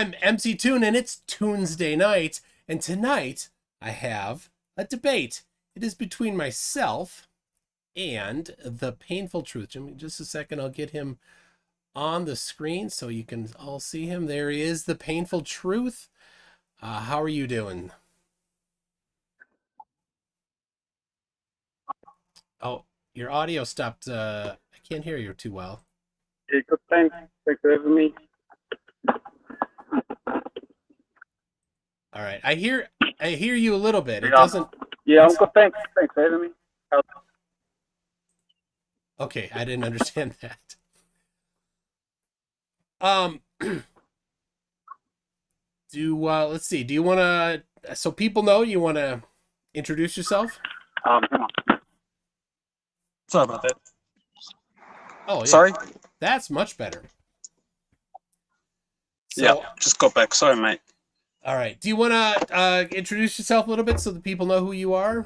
I'm MC Toon, and it's Tuesday night. And tonight I have a debate. It is between myself and the painful truth. Just a second, I'll get him on the screen so you can all see him. There he is, the painful truth. How are you doing? Oh, your audio stopped. I can't hear you too well. Yeah, good. Thanks. Thanks for having me. All right, I hear you a little bit. It Yeah, doesn't. yeah, I'm good. Thanks. Thanks for having me. Okay, I didn't understand that. Um, let's see. Do you want to, so people know, you want to introduce yourself? Hang on. Sorry about that. Oh, yeah. Sorry? That's much better. So, Yeah, just got back. Sorry, mate. all right. Do you want to introduce yourself a little bit so the people know who you are?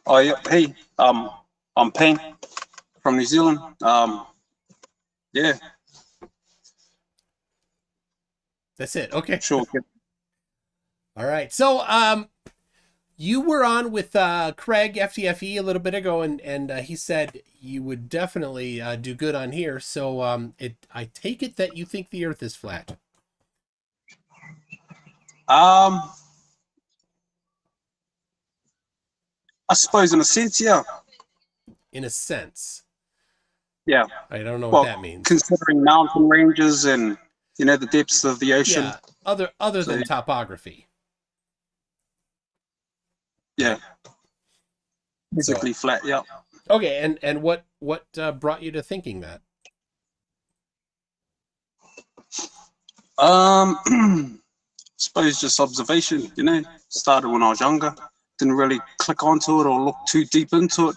Oh, yeah. Hey, I'm Payne from New Zealand. Yeah, That's it. Okay. sure. All right. So, you were on with Craig FTFE a little bit ago, and he said you would definitely do good on here. So, I take it that you think the Earth is flat. I suppose in a sense, yeah. In a sense. Yeah. I don't know Well, what that means. considering mountain ranges and, the depths of the ocean. Yeah, other than topography. Yeah. Physically flat, yeah. Okay, and what brought you to thinking that? Suppose just observation, started when I was younger. Didn't really click onto it or look too deep into it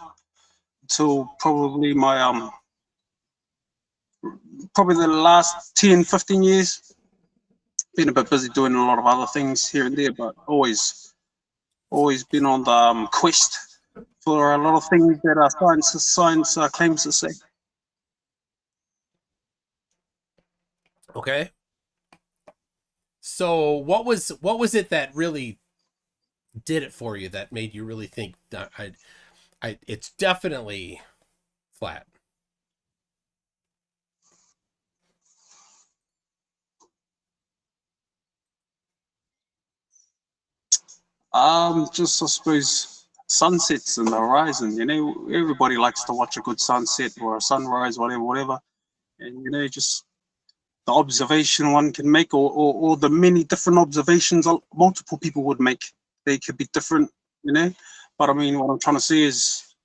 until probably probably the last 10, 15 years. Been a bit busy doing a lot of other things here and there, but always been on the quest for a lot of things that science claims to say. Okay. So what was it that really did it for you, that made you really think that it's definitely flat? Just I suppose sunsets and the horizon. Everybody likes to watch a good sunset or a sunrise, whatever. And just the observation one can make, or the many different observations multiple people would make. They could be different, But I mean, what I'm trying to say is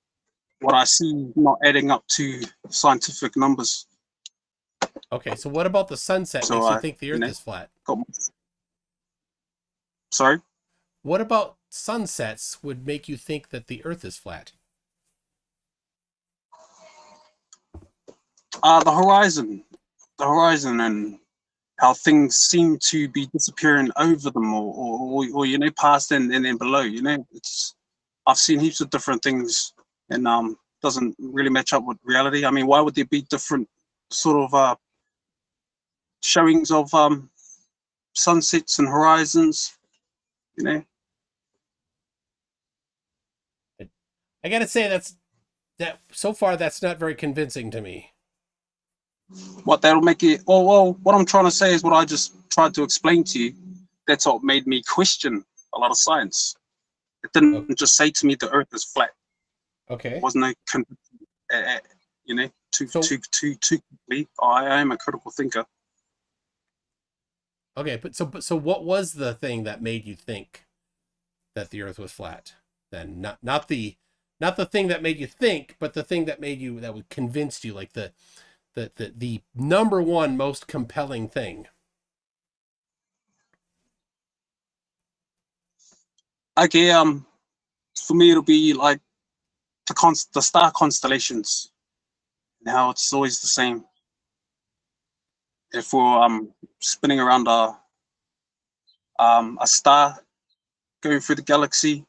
what I see not adding up to scientific numbers. Okay, so what about the sunset makes you think the Earth is flat? Sorry? What about sunsets would make you think that the Earth is flat? The horizon, and how things seem to be disappearing over them, or past and then below. I've seen heaps of different things, and doesn't really match up with reality. I mean, why would there be different sort of showings of sunsets and horizons? I gotta say that so far that's not very convincing to me. What that'll make it? Well, what I'm trying to say is what I just tried to explain to you. That's what made me question a lot of science. It didn't just say to me the Earth is flat. Okay. It wasn't too quickly. I am a critical thinker. Okay, but so what was the thing that made you think that the Earth was flat? Then not the thing that made you think, but the thing that would convinced you, like the number one most compelling thing. Okay, for me it'll be like the star constellations. Now it's always the same. If we're spinning around a star going through the galaxy,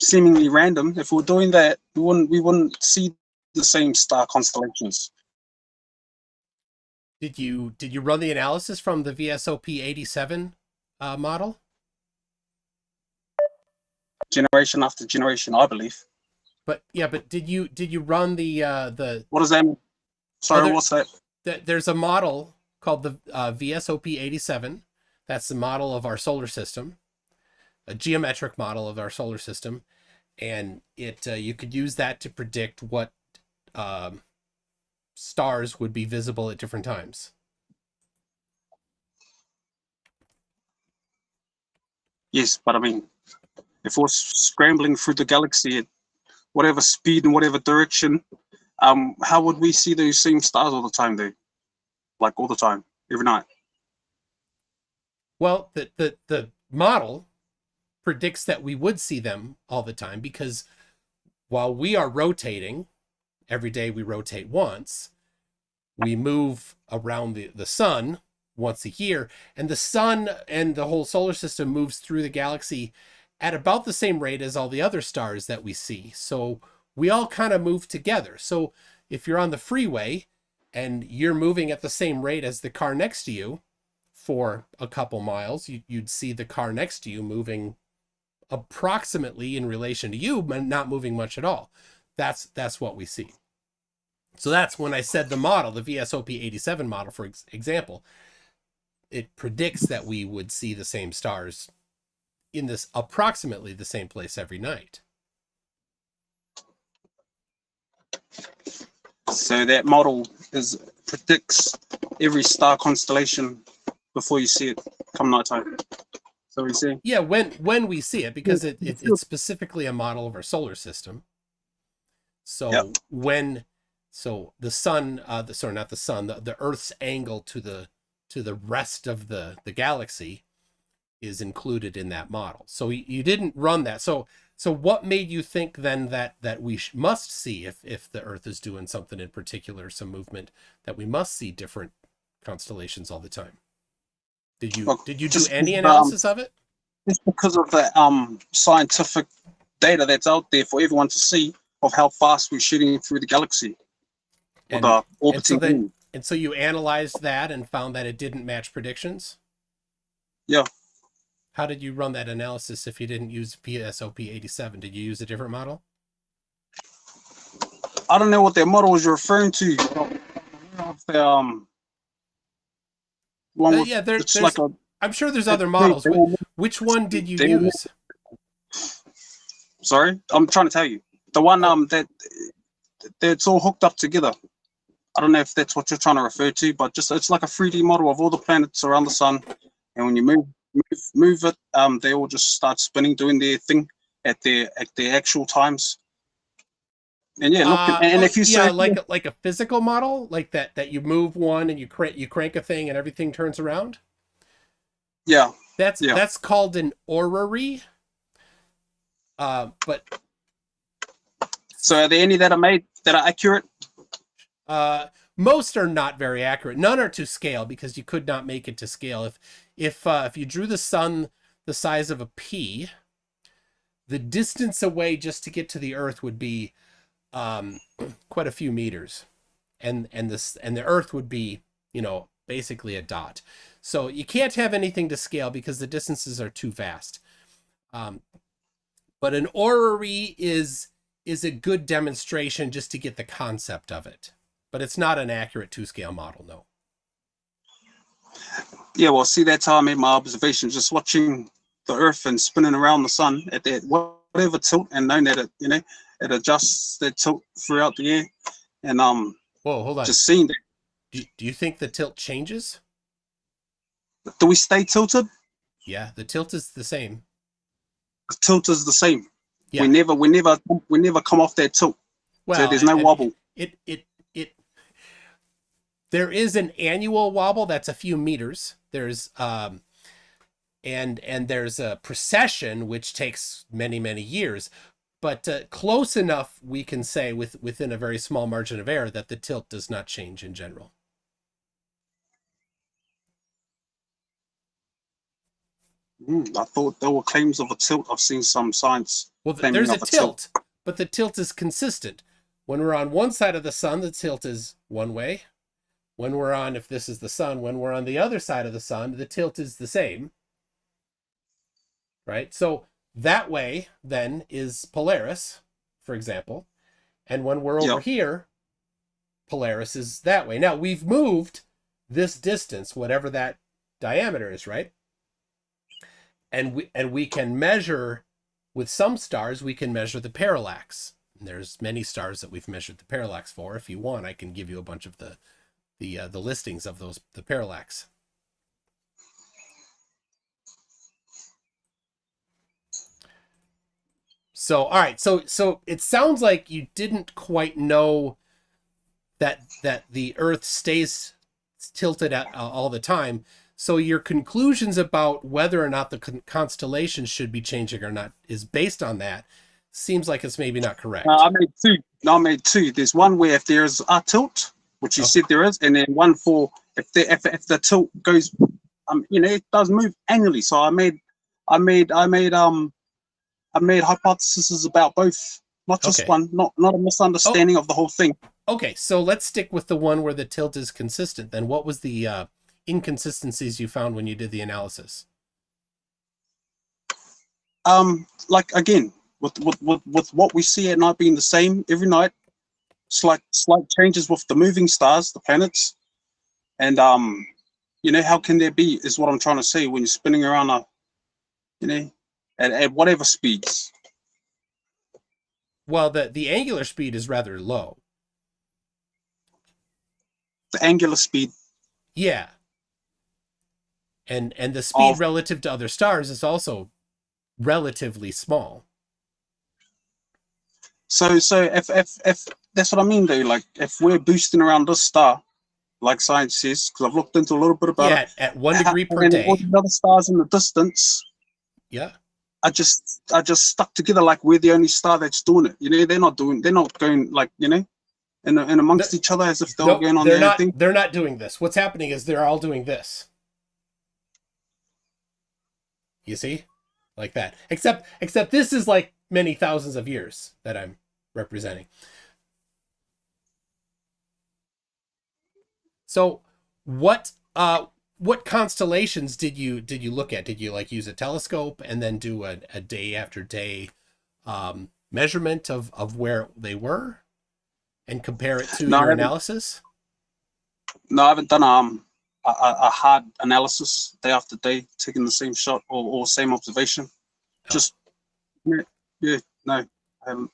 seemingly random, if we're doing that, we wouldn't see the same star constellations. Did you run the analysis from the VSOP 87 model? Generation after generation, I believe. But yeah, but did you run the What does that mean? Sorry, other? what's that? There's a model called the VSOP 87. That's the model of our solar system, a geometric model of our solar system, and it you could use that to predict what stars would be visible at different times. Yes, but I mean, if we're scrambling through the galaxy at whatever speed and whatever direction, how would we see those same stars all the time though? Like all the time, every night. Well, the model predicts that we would see them all the time because while we are rotating, every day we rotate once, we move around the sun once a year, and the sun and the whole solar system moves through the galaxy at about the same rate as all the other stars that we see. So we all kind of move together. So if you're on the freeway and you're moving at the same rate as the car next to you for a couple miles, you'd see the car next to you moving approximately in relation to you, but not moving much at all. That's what we see. So that's when I said the model, the VSOP 87 model, for example, it predicts that we would see the same stars in this approximately the same place every night. So that model predicts every star constellation before you see it come nighttime. So we see. Yeah, when we see it, because it's specifically a model of our solar system. So yep. The sun, sorry, not the sun, the Earth's angle to the rest of the galaxy is included in that model. So you didn't run that. So what made you think then that we must see, if the Earth is doing something in particular, some movement, that we must see different constellations all the time? Did you do any analysis of it? Just because of the scientific data that's out there for everyone to see of how fast we're shooting through the galaxy. And so you analyzed that and found that it didn't match predictions? Yeah. How did you run that analysis if you didn't use VSOP 87? Did you use a different model? I don't know what that model was referring to. I'm sure there's other models. Which one did you use? Sorry, I'm trying to tell you. The one that's all hooked up together. I don't know if that's what you're trying to refer to, but just it's like a 3D model of all the planets around the sun, and when you move it, they all just start spinning, doing their thing at their actual times. And yeah, look, and if you say like a physical model, like that you move one and you crank a thing and everything turns around. Yeah, that's called an orrery. But so are there any that are accurate? Most are not very accurate. None are to scale because you could not make it to scale. If you drew the sun the size of a pea, the distance away just to get to the Earth would be quite a few meters, and the Earth would be, basically a dot. So you can't have anything to scale because the distances are too vast. But an orrery is a good demonstration just to get the concept of it. But it's not an accurate 2-scale model, no. Yeah, well, see, that's how I made my observations, just watching the Earth and spinning around the sun at that whatever tilt, and knowing that it adjusts that tilt throughout the year, and Whoa, hold on. Just seeing that. Do you think the tilt changes? Do we stay tilted? Yeah, the tilt is the same. The tilt is the same. Yeah. We never come off that tilt. Well, so there's no wobble. There is an annual wobble that's a few meters. There's and there's a precession which takes many years, but close enough we can say within a very small margin of error that the tilt does not change in general. I thought there were claims of a tilt. I've seen some science. Well, there's a tilt, but the tilt is consistent. When we're on one side of the sun, the tilt is one way. when we're on, if this is the sun, when we're on the other side of the sun, the tilt is the same, right? So that way then is Polaris, for example. And when we're over Yep. here, Polaris is that way. Now we've moved this distance, whatever that diameter is, right? And we can measure, with some stars, we can measure the parallax. And there's many stars that we've measured the parallax for. If you want, I can give you a bunch of the listings of the parallax. So, all right. So it sounds like you didn't quite know that the Earth stays tilted all the time. So your conclusions about whether or not the constellations should be changing or not is based on that. Seems like it's maybe not correct. I made two. No, I made two. There's one where if there's a tilt, which you said there is, and then one for if the tilt goes, it does move annually. So I made hypotheses about both, not just one, not a misunderstanding of the whole thing. Okay, so let's stick with the one where the tilt is consistent. Then what was the inconsistencies you found when you did the analysis? Like again, with what we see at night being the same every night, slight changes with the moving stars, the planets, and how can there be, is what I'm trying to say, when you're spinning around at whatever speeds. Well, the angular speed is rather low. The angular speed. Yeah. And the speed relative to other stars is also relatively small. So if that's what I mean though, like if we're boosting around this star, like science says, because I've looked into a little bit about it. At 1 degree per and day. All the other stars in the distance. Yeah. I just stuck together like we're the only star that's doing it. They're not going like, and amongst each other as if they were going on their own thing. They're not doing this. What's happening is they're all doing this. You see? Like that. Except this is like many thousands of years that I'm representing. So what constellations did you look at? Did you like use a telescope and then do a day after day measurement of where they were and compare it to your analysis? No, I haven't done a hard analysis day after day, taking the same shot or same observation. Just no, I haven't.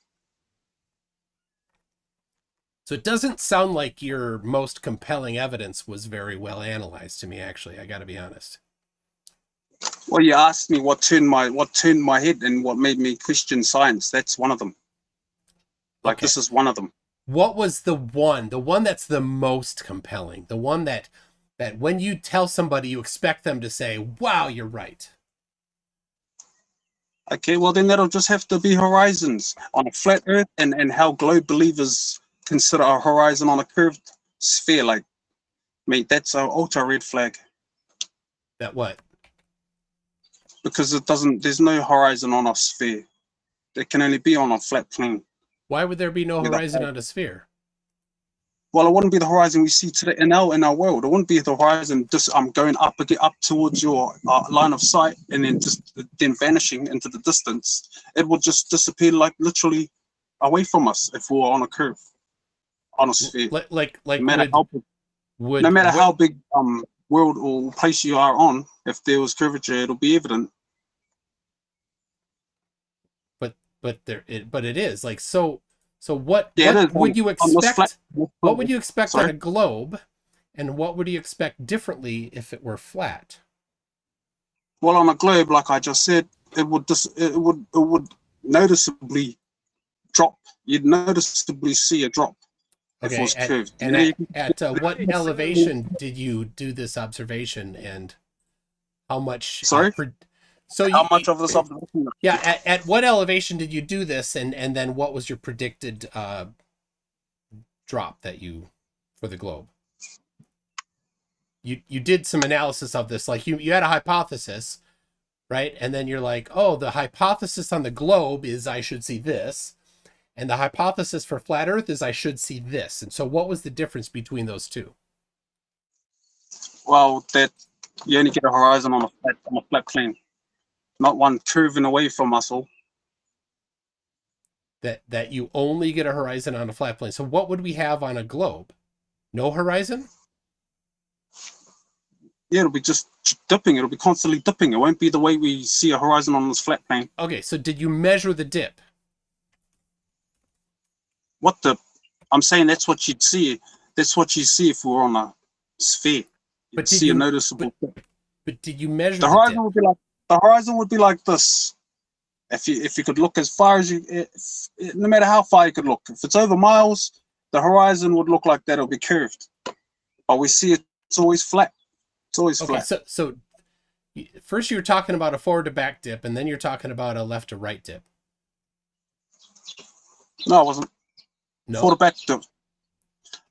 So it doesn't sound like your most compelling evidence was very well analyzed to me, actually. I got to be honest. Well, you asked me what turned my head and what made me question science. That's one of them. Like, this is one of them. What was the one that's the most compelling? The one that when you tell somebody, you expect them to say, wow, you're right. Okay, well, then that'll just have to be horizons on a flat Earth and how globe believers consider a horizon on a curved sphere. Like, mate, that's an ultra red flag. That what? Because there's no horizon on a sphere. There can only be on a flat plane. Why would there be no horizon on a sphere? Well, it wouldn't be the horizon we see today in our world. It wouldn't be the horizon just going up towards your line of sight and then vanishing into the distance. It would just disappear, like literally away from us if we were on a curve, on a sphere. Like no matter how big world or place you are on, if there was curvature, it'll be evident. But it is like so. What Yeah, would you expect? What would you expect Sorry? on a globe, and what would you expect differently if it were flat? Well, on a globe, like I just said, it would noticeably drop. You'd noticeably see a drop if it was curved. And at what elevation did you do this observation, and how much? Sorry. How much of this observation? Yeah, at what elevation did you do this, and then what was your predicted drop for the globe? You did some analysis of this, like you had a hypothesis, right? And then you're like, oh, the hypothesis on the globe is I should see this, and the hypothesis for flat Earth is I should see this. And so what was the difference between those two? Well, that you only get a horizon on a flat plane, not one curving away from us all. That you only get a horizon on a flat plane. So what would we have on a globe? No horizon? Yeah, it'll be just dipping. It'll be constantly dipping. It won't be the way we see a horizon on this flat plane. Okay, so did you measure the dip? What the? I'm saying that's what you'd see. That's what you see if we were on a sphere. You'd But did see a you noticeable dip. but did you measure The the horizon dip? would be like this. If you could look as far as no matter how far you could look, if it's over miles, the horizon would look like that. It'll be curved, but we see it's always flat. It's always Okay, flat. so first you were talking about a forward to back dip, and then you're talking about a left to right dip. No, it wasn't. No. Forward to back dip.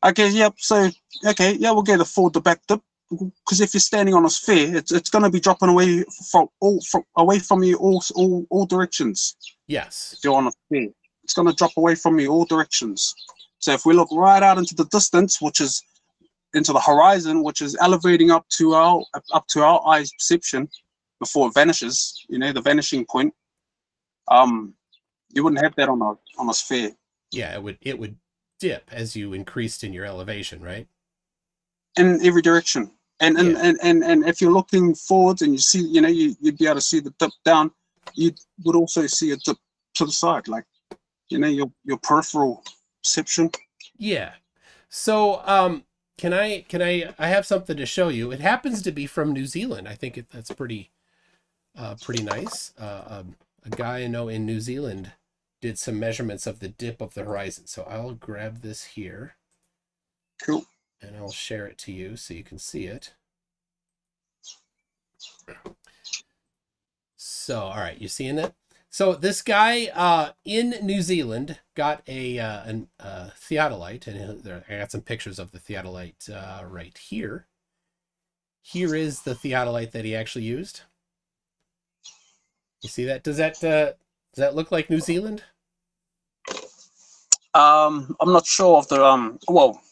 Okay, yep. So okay, yeah, we'll get a forward to back dip because if you're standing on a sphere, it's going to be dropping away from you all directions. Yes. If you're on a sphere, it's going to drop away from you all directions. So if we look right out into the distance, which is into the horizon, which is elevating up to our eye's perception before it vanishes, the vanishing point, you wouldn't have that on a sphere. Yeah, it would dip as you increased in your elevation, right? In every direction. And if you're looking forwards and you see, you'd be able to see the dip down, you would also see a dip to the side, like, your peripheral perception. Yeah. So, I have something to show you. It happens to be from New Zealand. I think that's pretty nice. A guy I know in New Zealand did some measurements of the dip of the horizon. So I'll grab this here. Cool. And I'll share it to you so you can see it. So, all right, you seeing it? So this guy in New Zealand got a theodolite, and I got some pictures of the theodolite right here. Here is the theodolite that he actually used. You see that? Does that look like New Zealand? I'm not sure of the well,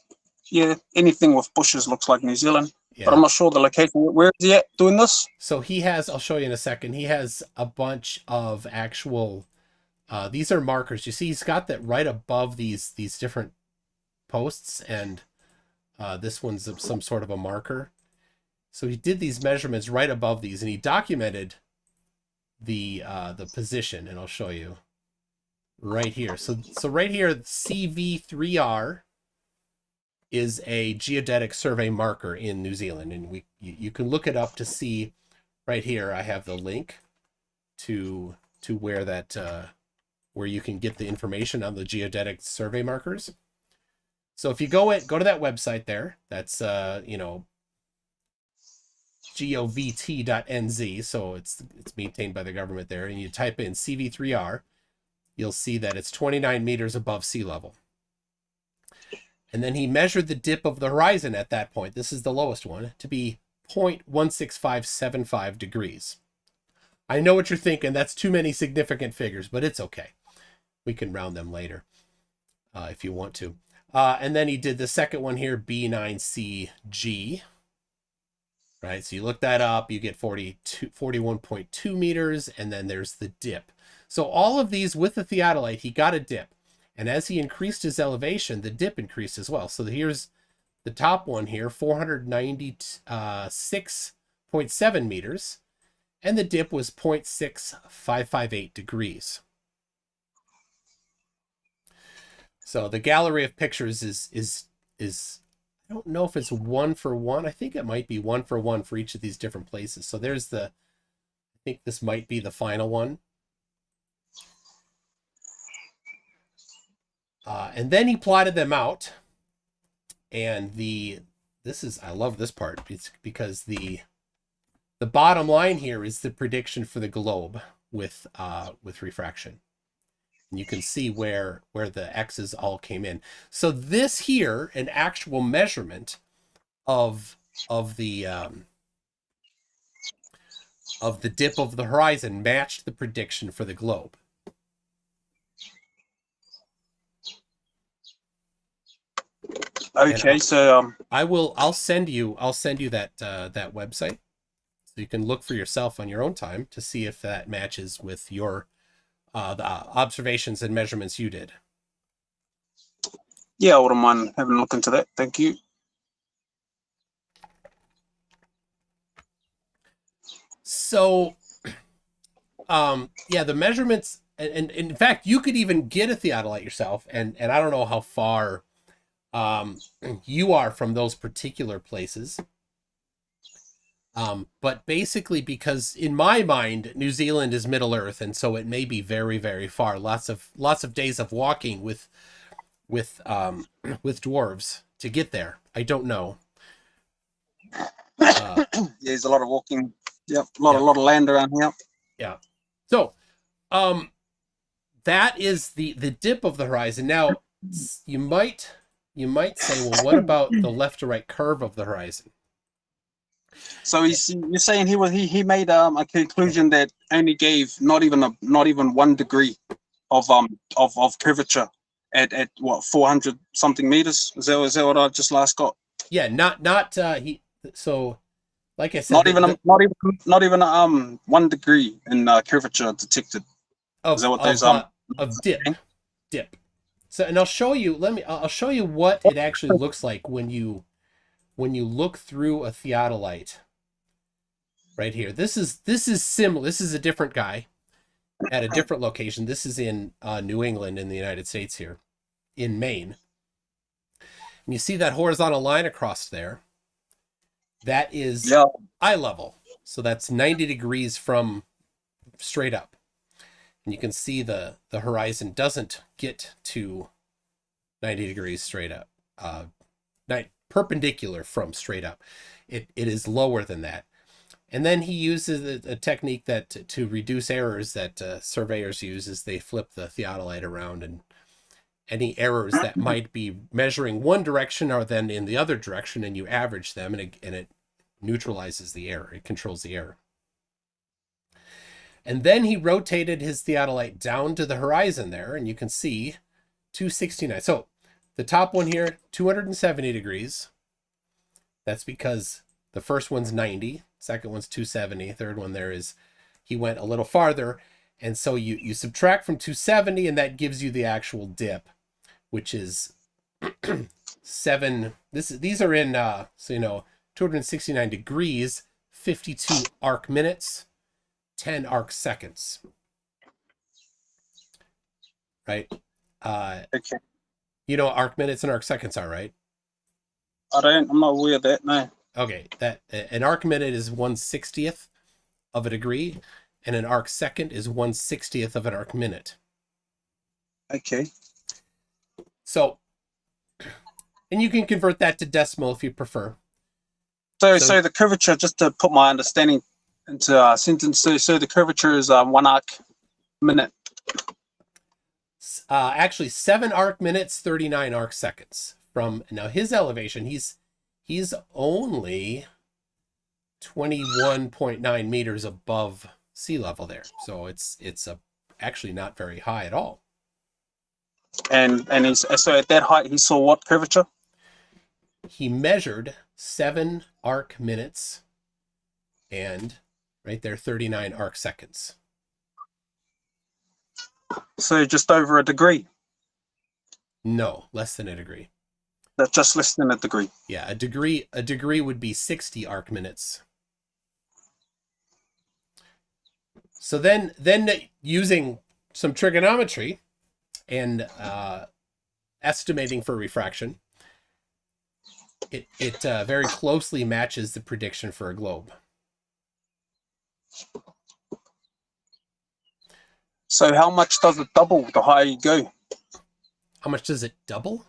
yeah, anything with bushes looks like New Zealand, Yeah. but I'm not sure the location. Where is he at doing this? So he has, I'll show you in a second. He has a bunch of actual, these are markers. You see, he's got that right above these different posts, and this one's some sort of a marker. So he did these measurements right above these, and he documented the position, and I'll show you right here. So right here, CV3R is a geodetic survey marker in New Zealand, and you can look it up to see. Right here, I have the link to where that where you can get the information on the geodetic survey markers. So if you go to that website there, that's govt.nz, so it's maintained by the government there, and you type in CV3R, you'll see that it's 29 meters above sea level. And then he measured the dip of the horizon at that point, this is the lowest one, to be 0.16575 degrees. I know what you're thinking, that's too many significant figures, but it's okay. We can round them later if you want to. And then he did the second one here, B9CG. Right, so you look that up, you get 41.2 meters, and then there's the dip. So all of these with the theodolite, he got a dip. And as he increased his elevation, the dip increased as well. So here's the top one here, 496.7 meters, and the dip was 0.6558 degrees. So the gallery of pictures is I don't know if it's 1-for-1. I think it might be 1-for-1 for each of these different places. So there's I think this might be the final one. And then he plotted them out. And I love this part because the bottom line here is the prediction for the globe with refraction. And you can see where the X's all came in. So this here, an actual measurement of the dip of the horizon matched the prediction for the globe. Okay, so I'll send you that that website so you can look for yourself on your own time to see if that matches with your the observations and measurements you did. yeah, I wouldn't mind having a look into that. Thank you. So, yeah, the measurements, and in fact, you could even get a theodolite yourself, and I don't know how far you are from those particular places. But basically, because in my mind, New Zealand is Middle Earth, and so it may be very, very far. Lots of days of walking with with dwarves to get there. I don't know. Yeah, there's a lot of walking. Yep, a lot of land around here. Yeah. So, that is the dip of the horizon. Now, you might say, well, what about the left to right curve of the horizon? So you're saying he made a conclusion that only gave not even 1 degree of curvature at what 400 something meters. Is that what I just last got? Yeah, not he. So, like I said, not even 1 degree in curvature detected. Is that what those of dip. So, and I'll show you. I'll show you what it actually looks like when you look through a theodolite. Right here. This is similar. This is a different guy at a different location. This is in New England in the United States here, in Maine. And you see that horizontal line across there? That is eye level. So that's 90 degrees from straight up. And you can see the horizon doesn't get to 90 degrees straight up. Perpendicular from straight up. It is lower than that. And then he uses a technique that to reduce errors that surveyors use is they flip the theodolite around, and any errors that might be measuring one direction are then in the other direction, and you average them, and it neutralizes the error. It controls the error. And then he rotated his theodolite down to the horizon there, and you can see 269. So the top one here, 270 degrees. That's because the first one's 90, second one's 270, third one there is, he went a little farther. And so you subtract from 270, and that gives you the actual dip, which is 7. These are in, 269 degrees, 52 arc minutes, 10 arc seconds. Right? Okay. You know what arc minutes and arc seconds are, right? I'm not aware of that, no. Okay, that an arc minute is 1/60th of a degree, and an arc second is 1/60th of an arc minute. Okay. So, and you can convert that to decimal if you prefer. So the curvature, just to put my understanding into a sentence, so the curvature is 1 arc minute. Actually, 7 arc minutes, 39 arc seconds. From now his elevation, he's only 21.9 meters above sea level there, so it's actually not very high at all. And so at that height he saw what curvature? He measured 7 arc minutes and right there 39 arc seconds. So just over a degree? No, less than a degree. That's just less than a degree. Yeah, a degree would be 60 arc minutes. So then using some trigonometry and estimating for refraction, it very closely matches the prediction for a globe. So how much does it double the higher you go? How much does it double?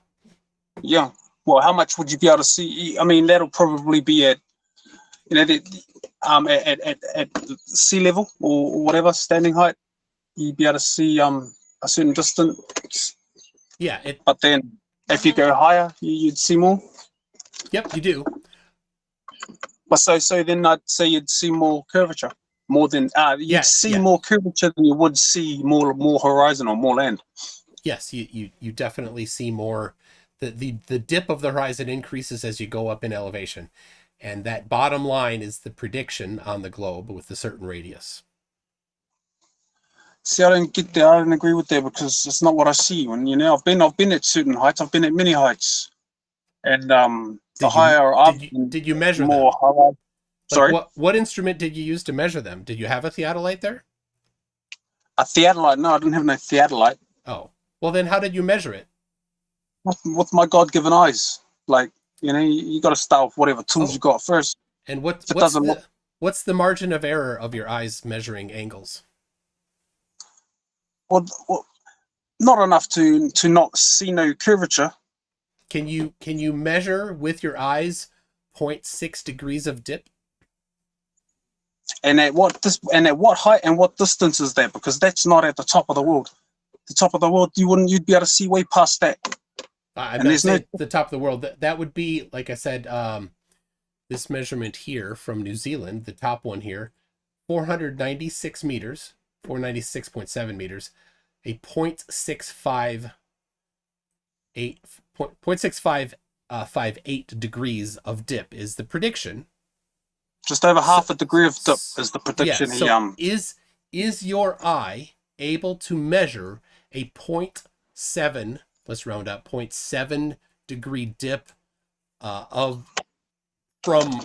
Yeah. Well, how much would you be able to see? I mean, that'll probably be at, at sea level or whatever standing height. You'd be able to see a certain distance. Yeah. But then, if you go higher, you'd see more. Yep, you do. But so then I'd say you'd see more curvature, more than more curvature than you would see more horizon or more land. Yes, you definitely see more The dip of the horizon increases as you go up in elevation. And that bottom line is the prediction on the globe with a certain radius. See, I don't get that. I don't agree with that because it's not what I see. When I've been at certain heights. I've been at many heights, and the higher I've been, did you measure more them? high. Like Sorry, what instrument did you use to measure them? Did you have a theodolite there? a theodolite. No, I didn't have no theodolite. Oh, well then how did you measure it? With my God-given eyes, like you got to start with whatever tools you Oh, got first. and If it doesn't look what's the margin of error of your eyes measuring angles? well, not enough to not see no curvature. Can you measure with your eyes 0.6 degrees of dip? And at what height and what distance is that? Because that's not at the top of the world. The top of the world, you'd be able to see way past that. I'm And not there's no saying the top of the world. That would be, like I said, this measurement here from New Zealand, the top one here, 496 meters, 496.7 meters, a 0.6558 degrees of dip is the prediction. just over half a degree of dip is the prediction. Yeah, so is your eye able to measure a 0.7, let's round up, 0.7 degree dip of from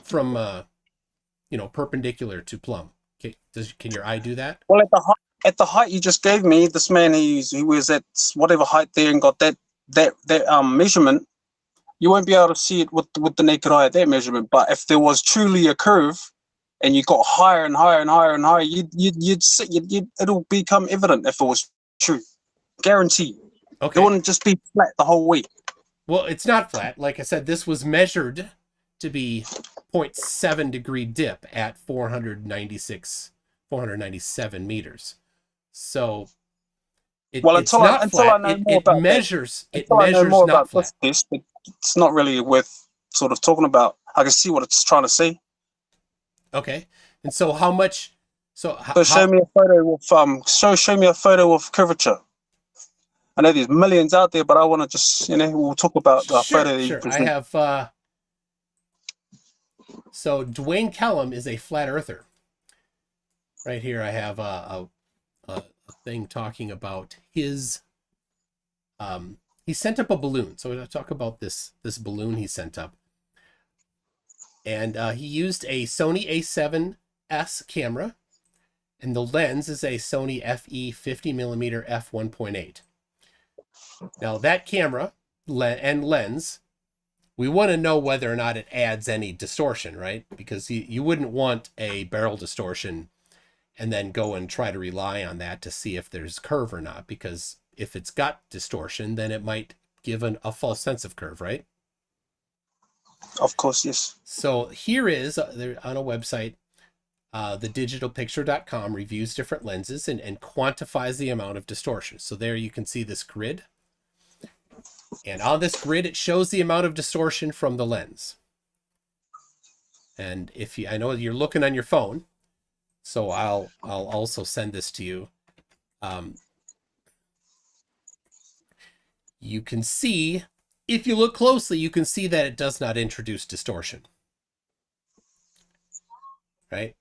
perpendicular to plumb? Okay, can your eye do that? Well, at the height you just gave me, this man he was at whatever height there and got that measurement. You won't be able to see it with the naked eye at that measurement. But if there was truly a curve, and you got higher and higher and higher and higher, you'd see it'll become evident if it was true. Guarantee. Okay. It wouldn't just be flat the whole way. Well, it's not flat. Like I said, this was measured to be 0.7 degree dip at 497 meters. So it's not flat. It measures not flat. This, but it's not really worth sort of talking about. I can see what it's trying to say. Okay. And so how much? So show me a photo of show me a photo of curvature. I know there's millions out there, but I want to just we'll talk about the photo that you present. I have. So Dwayne Kellum is a flat earther. Right here, I have a thing talking about his. He sent up a balloon. So we'll talk about this balloon he sent up. And he used a Sony a7S camera, and the lens is a Sony FE 50mm f1.8. Now that camera and lens, we want to know whether or not it adds any distortion, right? Because you wouldn't want a barrel distortion and then go and try to rely on that to see if there's curve or not, because if it's got distortion, then it might give a false sense of curve, right? Of course, yes. So here is, on a website, thedigitalpicture.com reviews different lenses and quantifies the amount of distortion. So there you can see this grid. And on this grid, it shows the amount of distortion from the lens. And I know you're looking on your phone, so I'll also send this to you. You can see, if you look closely, you can see that it does not introduce distortion. Right?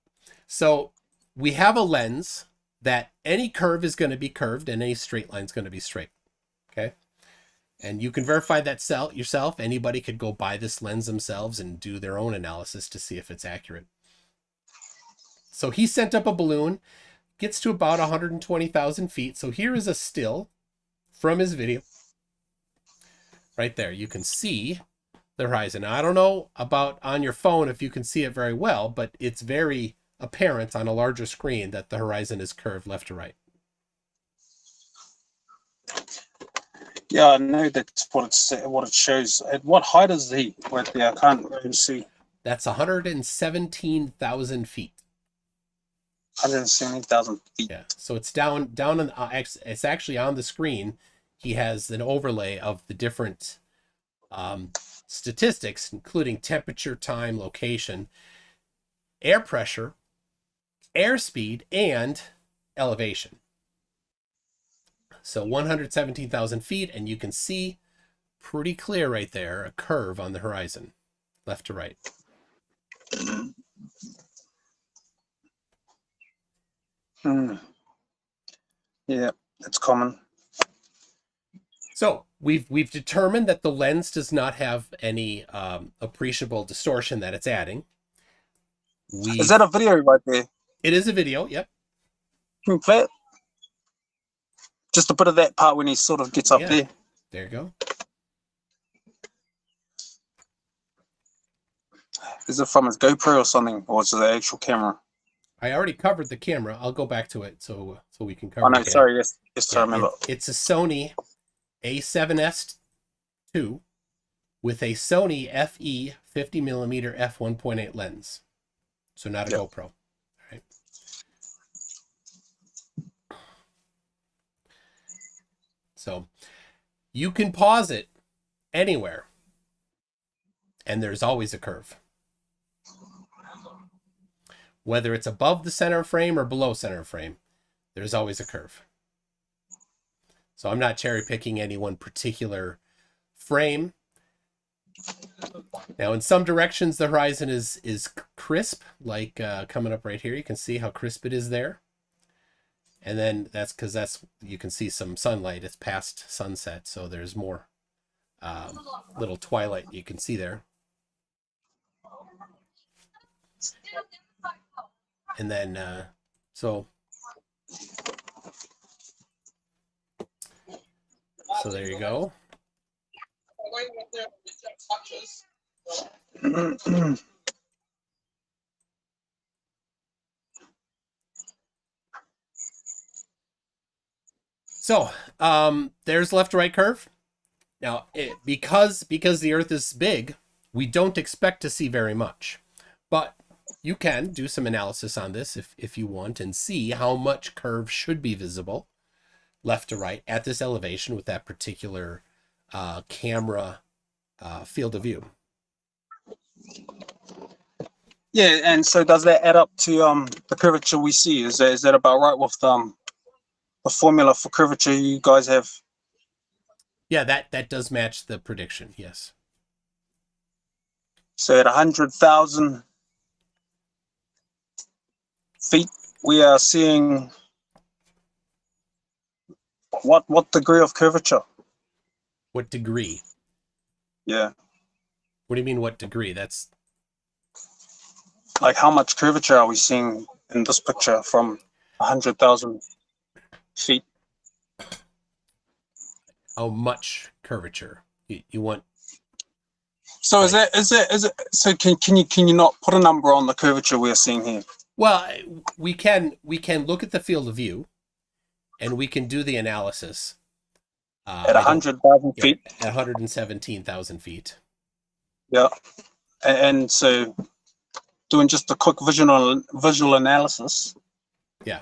So we have a lens that any curve is going to be curved and any straight line is going to be straight. Okay? And you can verify that yourself. Anybody could go buy this lens themselves and do their own analysis to see if it's accurate. So he sent up a balloon, gets to about 120,000 feet. So here is a still from his video. Right there, you can see the horizon. Now, I don't know about on your phone if you can see it very well, but it's very apparent on a larger screen that the horizon is curved left to right. Yeah, I know that's what it shows. At what height is he right there? I can't really see. That's 117,000 feet. 170,000 feet. Yeah, so it's down on it's actually on the screen. He has an overlay of the different statistics, including temperature, time, location, air pressure, airspeed, and elevation. So 117,000 feet, and you can see pretty clear right there, a curve on the horizon, left to right. Yeah, it's common. So we've determined that the lens does not have any appreciable distortion that it's adding. Is that a video right there? It is a video, yep. Can we play it? Just a bit of that part when he sort of gets up there. There you go. Is it from his GoPro or something, or is it the actual camera? I already covered the camera. I'll go back to it so we can cover. Oh no, it again. sorry, yes, I remember. It's a Sony A7S II with a Sony FE 50mm f1.8 lens, so not a GoPro. All right. So you can pause it anywhere, and there's always a curve. Whether it's above the center frame or below center frame, there's always a curve. So I'm not cherry picking any one particular frame. Now, in some directions, the horizon is crisp, like coming up right here. You can see how crisp it is there. And then that's because you can see some sunlight. It's past sunset, so there's more little twilight you can see there. And then, so there you go. So, there's left to right curve. Now, because the Earth is big, we don't expect to see very much, but you can do some analysis on this if you want and see how much curve should be visible left to right at this elevation with that particular camera field of view. Yeah, and so does that add up to the curvature we see? Is that about right with the formula for curvature you guys have? Yeah, that does match the prediction, yes. So at 100,000 feet, we are seeing what degree of curvature? What degree? Yeah. What do you mean, what degree? That's like how much curvature are we seeing in this picture from 100,000 feet? how much curvature you want. So is it? So can you not put a number on the curvature we're seeing here? Well, we can look at the field of view, and we can do the analysis at 100,000 feet. At 117,000 feet. Yeah, and so doing just a quick visual analysis. Yeah.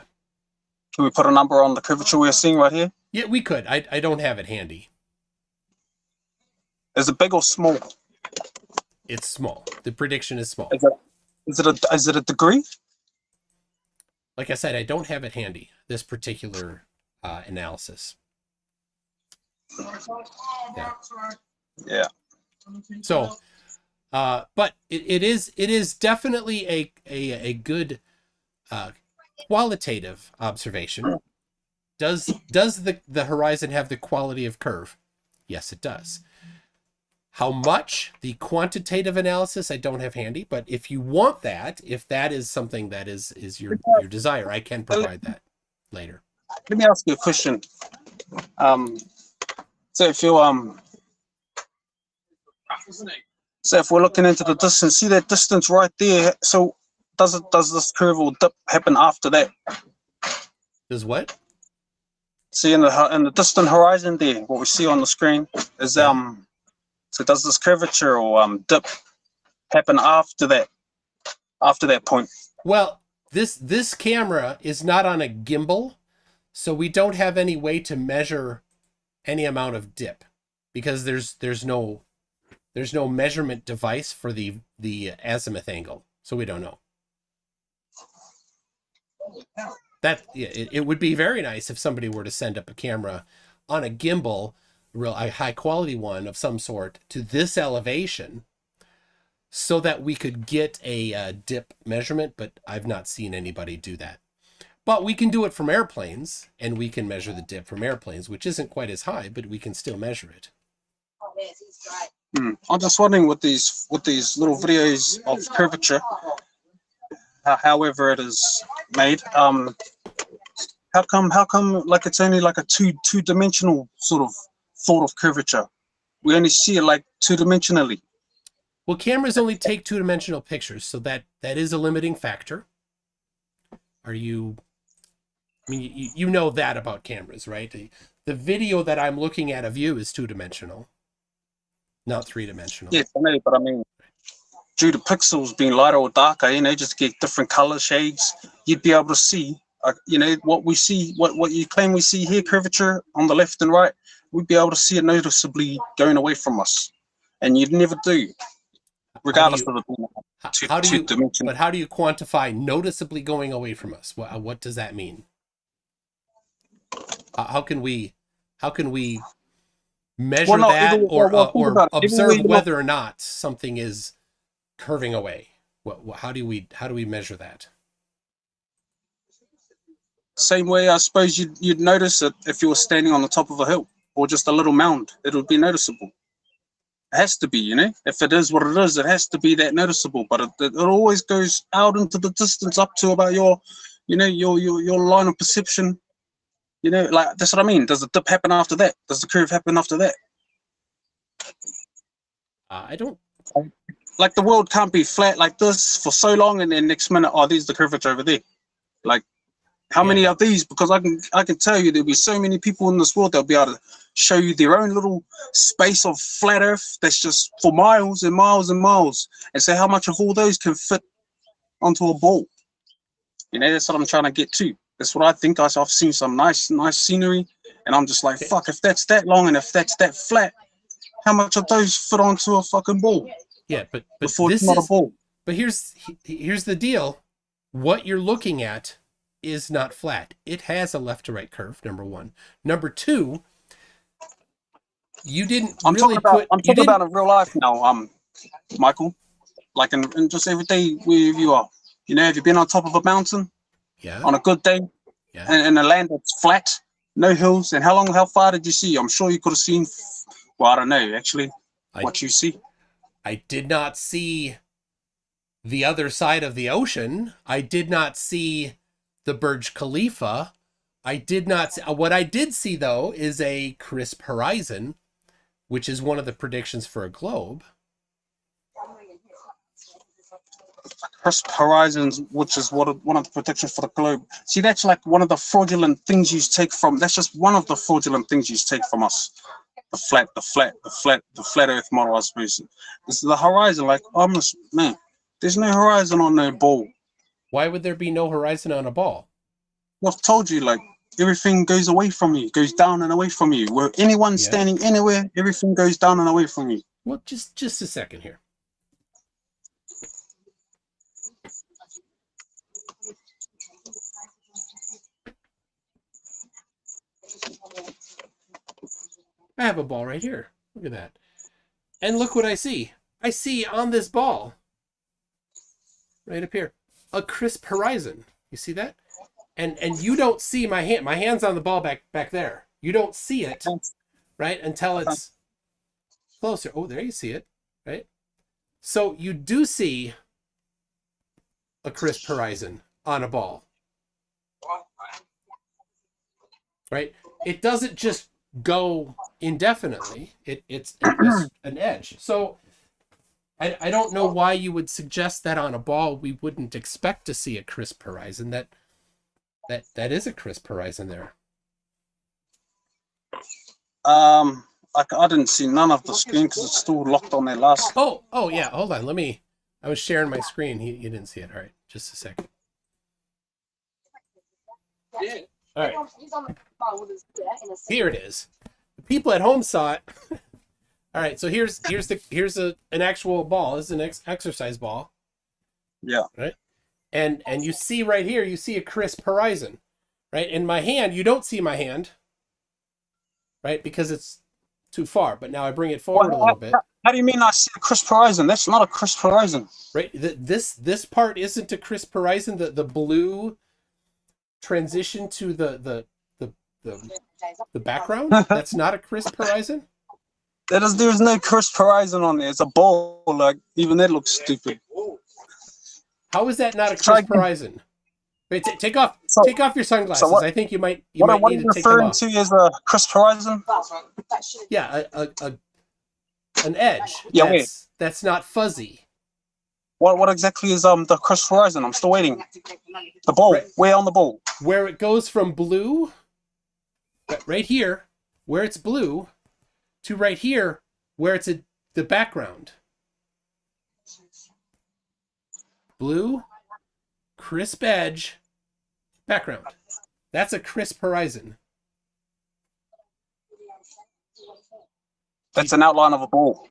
Can we put a number on the curvature we're seeing right here? Yeah, we could. I don't have it handy. Is it big or small? It's small. The prediction is small. Is it a degree? Like I said, I don't have it handy, this particular analysis. Yeah. So, but it is definitely a good qualitative observation. Does the horizon have the quality of curve? Yes, it does. How much? The quantitative analysis I don't have handy, but if you want that, if that is something that is your desire, I can provide that later. Let me ask you a question. So if you so if we're looking into the distance, see that distance right there. So does this curve or dip happen after that? Does what? See in the distant horizon there, what we see on the screen is so does this curvature or dip happen after that point? Well, this camera is not on a gimbal, so we don't have any way to measure any amount of dip because there's no measurement device for the azimuth angle, so we don't know. That it would be very nice if somebody were to send up a camera on a gimbal a high quality one of some sort to this elevation so that we could get a dip measurement, but I've not seen anybody do that. But we can do it from airplanes, and we can measure the dip from airplanes, which isn't quite as high, but we can still measure it. I'm just wondering with these little videos of curvature, however it is made, how come like it's only like a two-dimensional sort of thought of curvature? We only see it like two-dimensionally. Well, cameras only take two-dimensional pictures, so that is a limiting factor. I mean, you know that about cameras, right? The video that I'm looking at of you is two-dimensional, not three-dimensional. Yes, I know, but I mean, due to pixels being lighter or darker, you know, just get different color shades, you'd be able to see, you know, what we see, what you claim we see here, curvature on the left and right, we'd be able to see it noticeably going away from us, and you'd never do, regardless of the two-dimensional. But how do you quantify noticeably going away from us? What does that mean? How can we measure that or observe whether or not something is curving away? How do we measure that? Same way, I suppose you'd notice it if you were standing on the top of a hill or just a little mound. It would be noticeable. It has to be, you know. If it is what it is, it has to be that noticeable. But it always goes out into the distance, up to about your line of perception. You know, like that's what I mean. Does the dip happen after that? Does the curve happen after that? I don't. Like the world can't be flat like this for so long, and then next minute, oh, there's the curvature over there. Like, how many are these? Because I can tell you there'll be so many people in this world that'll be able to show you their own little space of flat Earth that's just for miles and miles and miles, and say how much of all those can fit onto a ball. You know, that's what I'm trying to get to. That's what I think. I've seen some nice scenery, and I'm just like, fuck, if that's that long and if that's that flat, how much of those fit onto a fucking ball? Yeah, but before it's not a ball. But here's the deal. What you're looking at is not flat. It has a left to right curve, number one. Number two, you didn't I'm talking about in real life now, Michael. Like in just every day wherever you are. You know, have you been on top of a mountain? Yeah. On a good day? Yeah. And a land that's flat, no hills, and how far did you see? I'm sure you could have seen, well, I don't know, actually, what you see. I did not see the other side of the ocean. I did not see the Burj Khalifa. I did not see, what I did see, though, is a crisp horizon, which is one of the predictions for a globe. Crisp horizons, which is one of the predictions for the globe. See, that's like one of the fraudulent things you take from, that's just one of the fraudulent things you take from us. The flat Earth model, I suppose. This is the horizon, like, almost, man, there's no horizon on no ball. Why would there be no horizon on a ball? Well, I've told you, like, everything goes away from you, goes down and away from you. Where anyone standing anywhere, everything goes down and away from you. Well, just a second here. I have a ball right here. Look at that. And look what I see. I see on this ball, right up here, a crisp horizon. You see that? And you don't see my hand. My hand's on the ball back there. You don't see it, right, until it's closer. Oh, there you see it, right? So you do see a crisp horizon on a ball, right? It doesn't just go indefinitely. It's an edge. So I don't know why you would suggest that on a ball we wouldn't expect to see a crisp horizon. That is a crisp horizon there. I didn't see none of the screen because it's still locked on there last. Oh yeah, hold on. I was sharing my screen. You didn't see it. All right, just a second. All right. Here it is. The people at home saw it. All right, so here's an actual ball. This is an exercise ball. Yeah. Right. And you see right here, you see a crisp horizon, right? In my hand, you don't see my hand, right? Because it's too far. But now I bring it forward a little bit. How do you mean I see a crisp horizon? That's not a crisp horizon. Right. This part isn't a crisp horizon. The blue transition to the background. That's not a crisp horizon. There's no crisp horizon on there. It's a ball. Like, even that looks stupid. How is that not a crisp horizon? Wait, take off your sunglasses. I think you might need to take them off. What are you referring to as a crisp horizon? Yeah, an edge. Yeah, that's not fuzzy. What exactly is the crisp horizon? I'm still waiting. The ball. Right. Where on the ball? Where it goes from blue, right here, where it's blue, to right here, where it's the background. Blue, crisp edge, background. That's a crisp horizon. That's an outline of a ball.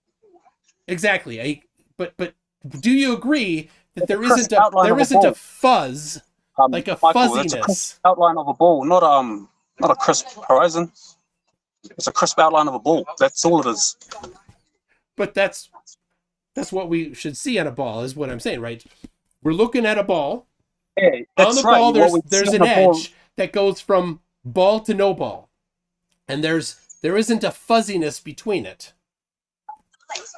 Exactly. But do you agree that there isn't a fuzz, like a fuzziness? It's a crisp outline of a ball, not a crisp horizon. It's a crisp outline of a ball. That's all it is. But that's what we should see on a ball, is what I'm saying, right? We're looking at a ball. Yeah, on the ball, there's an edge that goes from ball to no ball, and there isn't a fuzziness between it.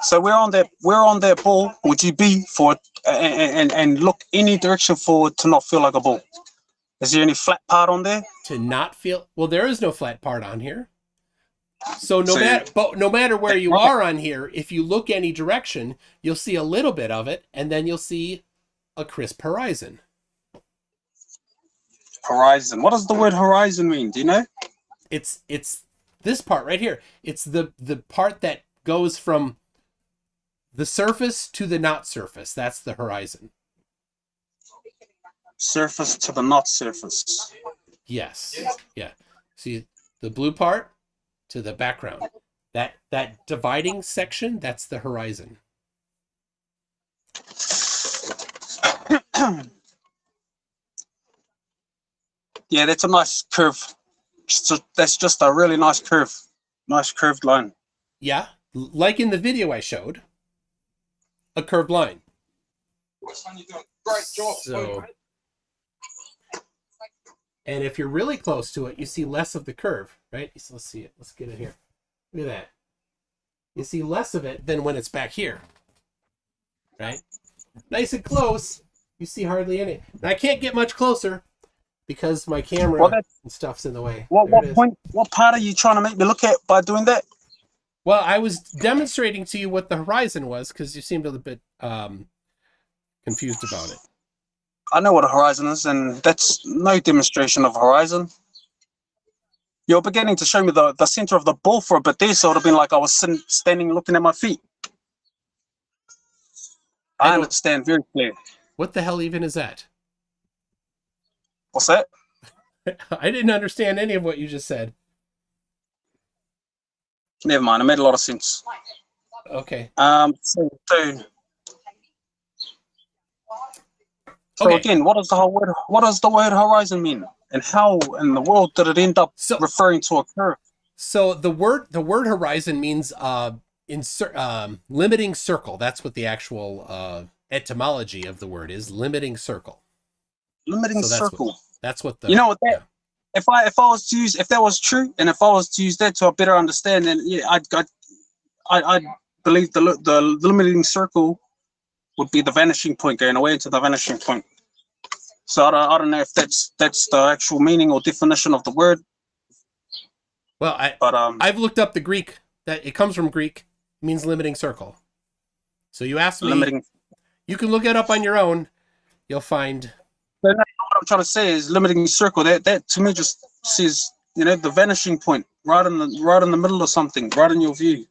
So we're on that ball. Would you be for it and look any direction for it to not feel like a ball? Is there any flat part on there? To not feel, well, there is no flat part on here. So no matter where you are on here, if you look any direction, you'll see a little bit of it, and then you'll see a crisp horizon. Horizon. What does the word horizon mean? Do you know? It's this part right here. It's the part that goes from the surface to the not surface. That's the horizon. Surface to the not surface. Yes. Yeah. See the blue part to the background. That dividing section, that's the horizon. Yeah, that's a nice curve. So that's just a really nice curve. Nice curved line. Yeah, like in the video I showed, a curved line. So, and if you're really close to it, you see less of the curve, right? So let's see it. Let's get it here. Look at that. You see less of it than when it's back here, right? Nice and close, you see hardly any. And I can't get much closer because my camera and stuff's in the way. What part are you trying to make me look at by doing that? Well, I was demonstrating to you what the horizon was because you seemed a little bit confused about it. I know what a horizon is, and that's no demonstration of horizon. You're beginning to show me the center of the ball for a bit there, so it would have been like I was standing looking at my feet. I understand very clear. What the hell even is that? What's that? I didn't understand any of what you just said. Never mind, it made a lot of sense. Okay. So again, what does the word horizon mean? And how in the world did it end up referring to a curve? So the word horizon means limiting circle. That's what the actual etymology of the word is. Limiting circle. Limiting circle. That's what the. You know what that? Yeah. If that was true, and if I was to use that to a better understand, then yeah, I'd believe the limiting circle would be the vanishing point, going away into the vanishing point. So I don't know if that's the actual meaning or definition of the word. Well, I've looked up the Greek. That it comes from Greek. It means limiting circle. So you asked me. You can look it up on your own. You'll find. What I'm trying to say is limiting circle. That to me just says, the vanishing point, right in the middle of something, right in your view,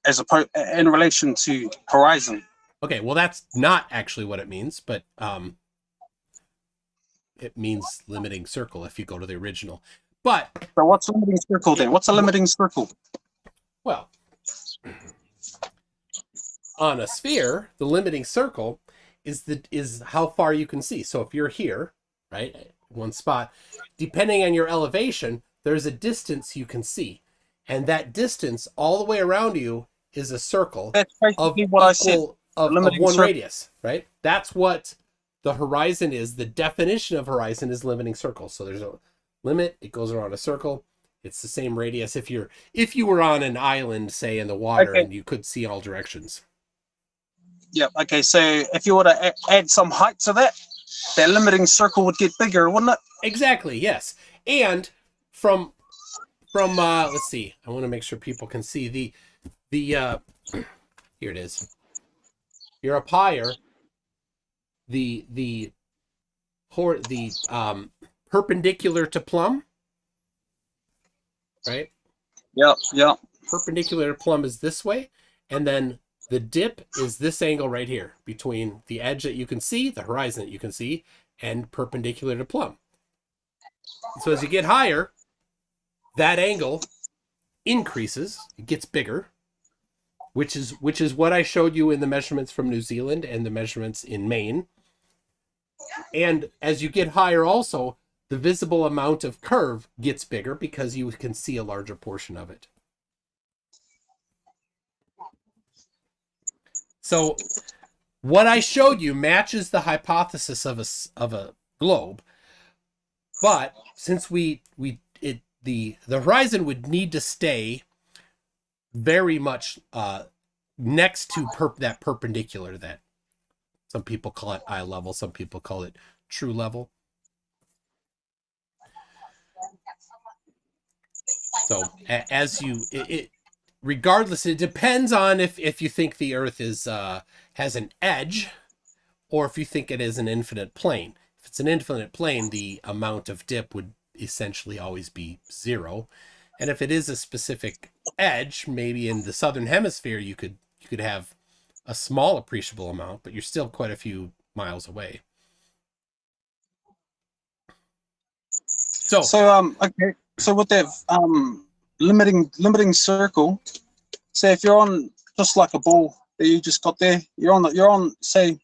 as opposed in relation to horizon. Okay, well that's not actually what it means, but it means limiting circle if you go to the original. But so what's a limiting circle then? What's a limiting circle? Well, on a sphere, the limiting circle is how far you can see. So if you're here, right, one spot, depending on your elevation, there's a distance you can see. and that distance all the way around you is a circle That's of basically what I said. equal of Limiting one circle. radius, right? That's what the horizon is. The definition of horizon is limiting circle. So there's a limit, it goes around a circle. It's the same radius if you were on an island, say in the water, Okay. and you could see all directions. Yeah. Okay. So if you were to add some height to that, that limiting circle would get bigger, wouldn't it? Exactly, yes. And from let's see, I want to make sure people can see the here it is. You're up higher. The perpendicular to plumb, right? Yeah. Yeah. Perpendicular to plumb is this way, and then the dip is this angle right here between the edge that you can see, the horizon that you can see, and perpendicular to plumb. So as you get higher, that angle increases, it gets bigger, which is what I showed you in the measurements from New Zealand and the measurements in Maine. And as you get higher also, the visible amount of curve gets bigger because you can see a larger portion of it. So what I showed you matches the hypothesis of a globe, but since the horizon would need to stay very much next to that perpendicular, that some people call it eye level, some people call it true level. So as you regardless, it depends on if you think the Earth is has an edge, or if you think it is an infinite plane. If it's an infinite plane, the amount of dip would essentially always be 0. And if it is a specific edge, maybe in the southern hemisphere, you could have a small appreciable amount, but you're still quite a few miles away. So okay. So with that limiting circle, say if you're on just like a ball that you just got there, you're on say,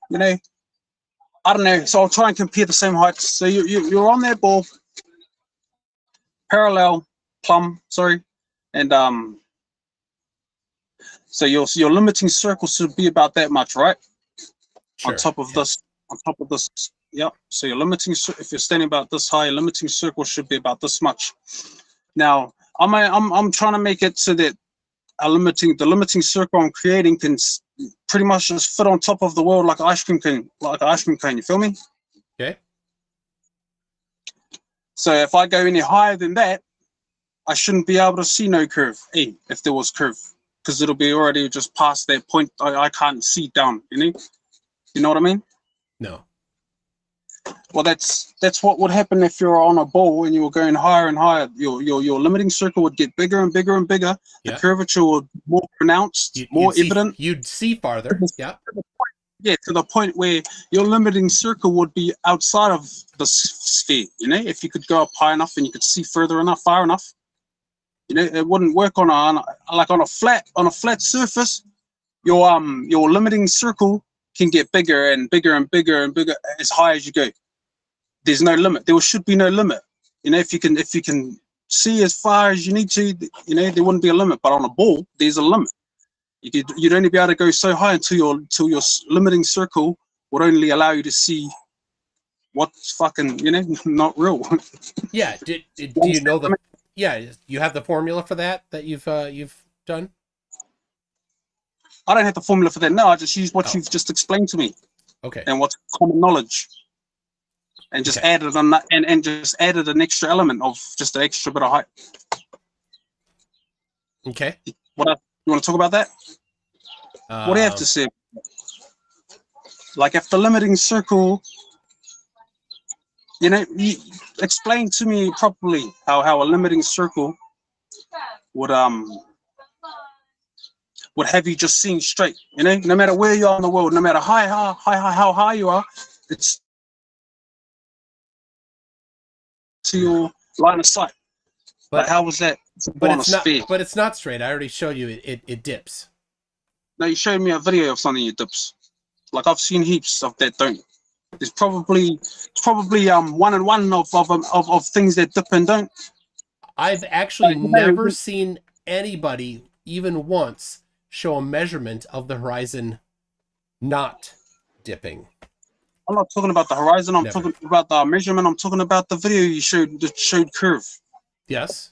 I don't know. So I'll try and compare the same heights. So you're on that ball, parallel, plumb, sorry, and so your limiting circle should be about that much, right? sure, On top of this, yeah. So your limiting, if you're standing about this high, your limiting circle should be about this much. Now I'm trying to make it so that the limiting circle I'm creating can pretty much just fit on top of the world like an ice cream cone, you feel me? Okay. So if I go any higher than that, I shouldn't be able to see no curve, if there was curve, because it'll be already just past that point. I can't see down, you know what I mean? No. Well, that's what would happen if you're on a ball and you were going higher and higher. Your limiting circle would get bigger and bigger and bigger. Yeah. The curvature would be more pronounced, more evident. You'd see farther. Yeah. Yeah, to the point where your limiting circle would be outside of the sphere. If you could go up high enough and you could see far enough. It wouldn't work on a flat surface. Your limiting circle can get bigger and bigger and bigger and bigger as high as you go. There's no limit. There should be no limit. If you can see as far as you need to, there wouldn't be a limit. But on a ball, there's a limit. You'd only be able to go so high until your limiting circle would only allow you to see what's fucking not real. Yeah. Do you know the? Yeah, you have the formula for that you've done. I don't have the formula for that. No, I just use what you've just explained to me. Okay. And what's common knowledge. And just added on that, and just added an extra element of just an extra bit of height. Okay. What else? You want to talk about that? What do you have to say? Like if the limiting circle, you explain to me properly how a limiting circle would have you just seeing straight. No matter where you are in the world, no matter how high you are, it's to your line of sight. But how was that? But it's not straight. I already showed you it dips. No, you showed me a video of something that dips. Like I've seen heaps of that don't. There's probably 1 and 1 of things that dip and don't. I've actually never seen anybody even once show a measurement of the horizon not dipping. I'm not talking about the horizon. I'm Never. talking about the measurement. I'm talking about the video you showed that showed curve. Yes.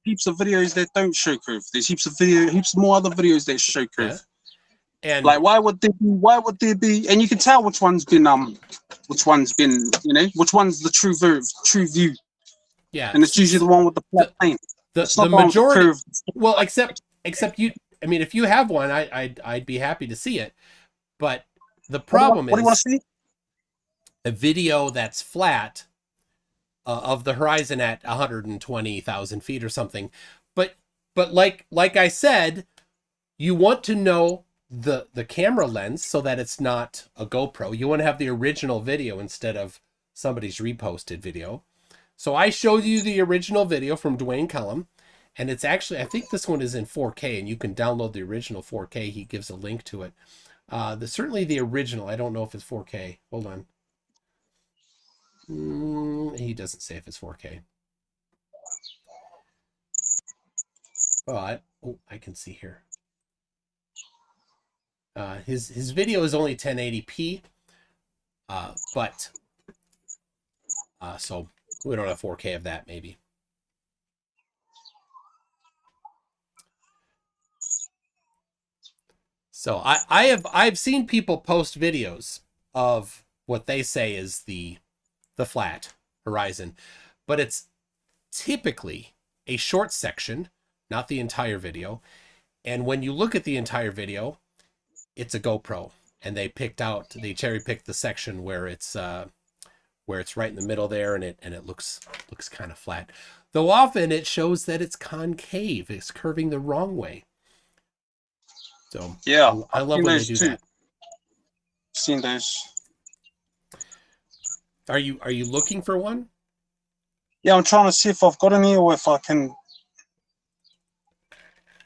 Heaps of videos that don't show curve. There's heaps more other videos that show curve. Yeah. And like, why would there be? And you can tell which one's been, which one's the true view. yeah, And it's usually the one with the flat plane. It's not the the one with the majority. curve. Well, except you. I mean, if you have one, I'd be happy to see it. But the problem What do you want to see? a video that's flat of the horizon at 120,000 feet or something. But like I said, you want to know the camera lens so that it's not a GoPro. You want to have the original video instead of somebody's reposted video. So I showed you the original video from Dwayne Cullum, and it's actually, I think this one is in 4K, and you can download the original 4K. He gives a link to it. Certainly the original. I don't know if it's 4K. Hold on. He doesn't say if it's 4K. But I can see here. His video is only 1080p, but so we don't have 4K of that maybe. So I've seen people post videos of what they say is the flat horizon, but it's typically a short section, not the entire video. And when you look at the entire video, it's a GoPro, and they cherry picked the section where it's right in the middle there, and it looks kind of flat. Though often it shows that it's concave, it's curving the wrong way. So yeah, I love when they do that. Seen those. Are you looking for one? Yeah, I'm trying to see if I've got any or if I can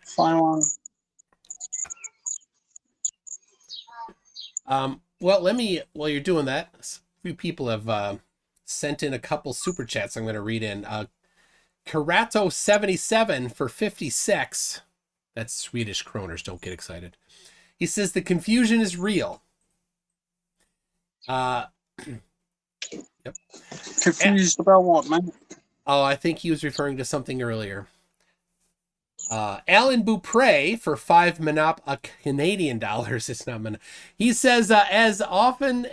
find one. Well, while you're doing that, a few people have sent in a couple super chats I'm going to read in. Karato77 for 56. That's Swedish kroners. Don't get excited. He says the confusion is real. Yep. Confused about what, man? Oh, I think he was referring to something earlier. Alan Beaupre for 5 Canadian dollars. It's not he says, as I often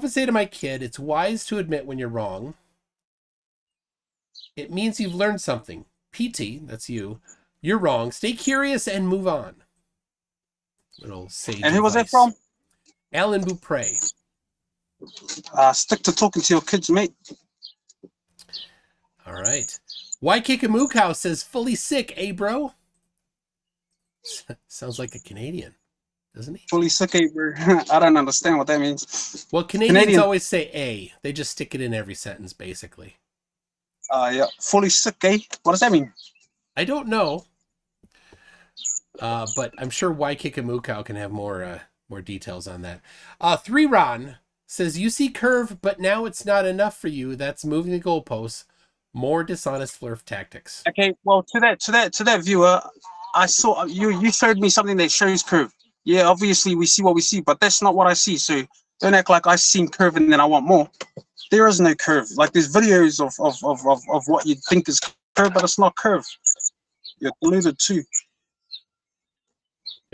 say to my kid, it's wise to admit when you're wrong. It means you've learned something. PT, that's you. You're wrong. Stay curious and move on. Little sage And who was that advice. from? Alan Beaupre. Stick to talking to your kids, mate. All right. Why Kick a Mook House says fully sick, bro? Sounds like a Canadian, doesn't he? Fully sick, bro. I don't understand what that means. Well, Canadians always say a. They just stick it in every sentence, basically. Yeah. Fully sick, What does that mean? I don't know. But I'm sure Why Kick a Mook House can have more details on that. 3Ron says, you see curve, but now it's not enough for you. That's moving the goalposts. More dishonest flirt tactics. Okay, well, to that viewer, I saw you showed me something that shows curve. Yeah, obviously we see what we see, but that's not what I see. So don't act like I've seen curve and then I want more. There is no curve. Like there's videos of what you think is curve, but it's not curve. You're deluded too.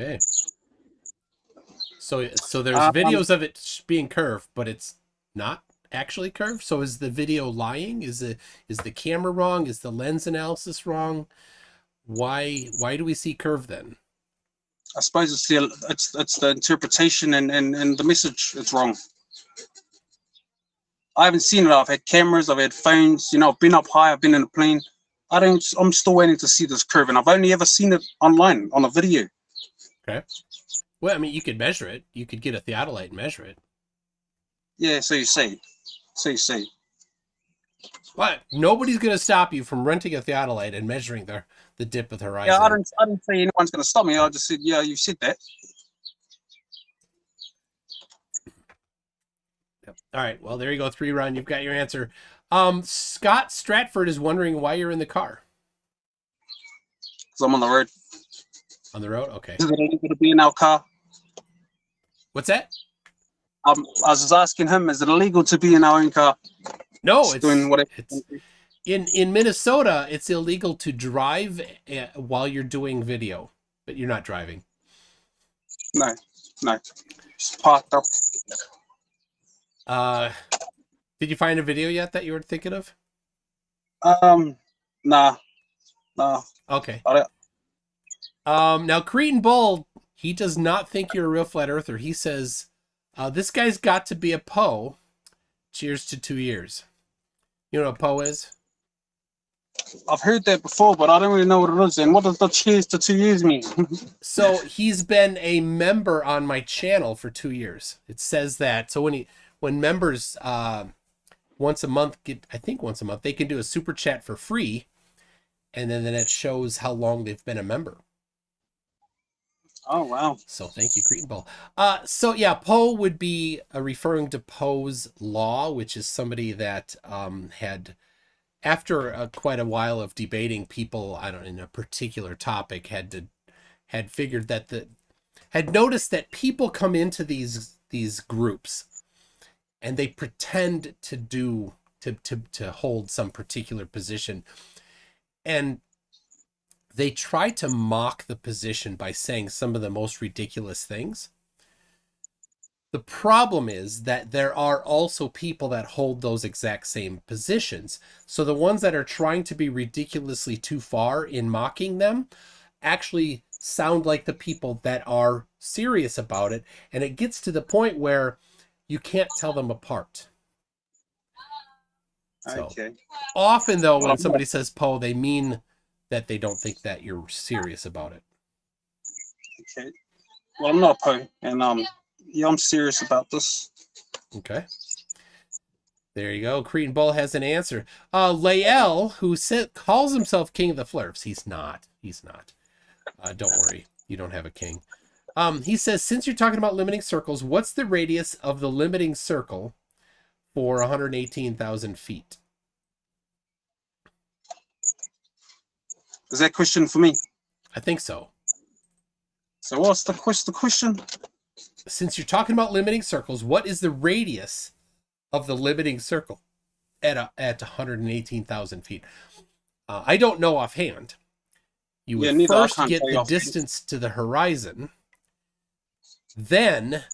Okay. So there's videos of it being curved, but it's not actually curved. So is the video lying? Is the camera wrong? Is the lens analysis wrong? Why do we see curve then? I suppose it's the interpretation and the message that's wrong. I haven't seen it. I've had cameras, I've had phones, I've been up high, I've been in a plane. I'm still waiting to see this curve, and I've only ever seen it online on a video. Okay. Well, I mean, you could measure it. You could get a theodolite and measure it. Yeah, so you say. What? Nobody's going to stop you from renting a theodolite and measuring the dip of the horizon. Yeah, I didn't say anyone's going to stop me. I just said, yeah, you said that. Yep. All right. Well, there you go. 3Ron. You've got your answer. Scott Stratford is wondering why you're in the car. because I'm on the road. On the road? Okay. Is it illegal to be in our car? What's that? I was just asking him, is it illegal to be in our own car? No, Just doing whatever. it's in Minnesota, it's illegal to drive while you're doing video, but you're not driving. No. Just parked up. Did you find a video yet that you were thinking of? Nah. Okay. I don't- Now Cretan Bull, he does not think you're a real flat earther. He says, this guy's got to be a Poe. Cheers to 2 years. You know what a Poe is? I've heard that before, but I don't really know what it is. And what does the cheers to 2 years mean? So he's been a member on my channel for 2 years. It says that. So when members once a month they can do a super chat for free, and then it shows how long they've been a member. Oh wow! So thank you, Cretan Bull. So yeah, Poe would be referring to Poe's law, which is somebody that had, after quite a while of debating, people in a particular topic had figured that had noticed that people come into these groups and they pretend to hold some particular position, and they try to mock the position by saying some of the most ridiculous things. The problem is that there are also people that hold those exact same positions. So the ones that are trying to be ridiculously too far in mocking them actually sound like the people that are serious about it. And it gets to the point where you can't tell them apart. So, okay. Often, though, when somebody says Poe, they mean that they don't think that you're serious about it. Okay. Well, I'm not a Poe, and yeah, I'm serious about this. Okay. There you go. Cretan Bull has an answer. Lael, who calls himself King of the Flurfs. He's not. Don't worry. You don't have a king. He says, since you're talking about limiting circles, what's the radius of the limiting circle for 118,000 feet? Is that question for me? I think so. So what's the question? Since you're talking about limiting circles, what is the radius of the limiting circle at 118,000 feet? I don't know offhand. You would first get the distance to the horizon. Then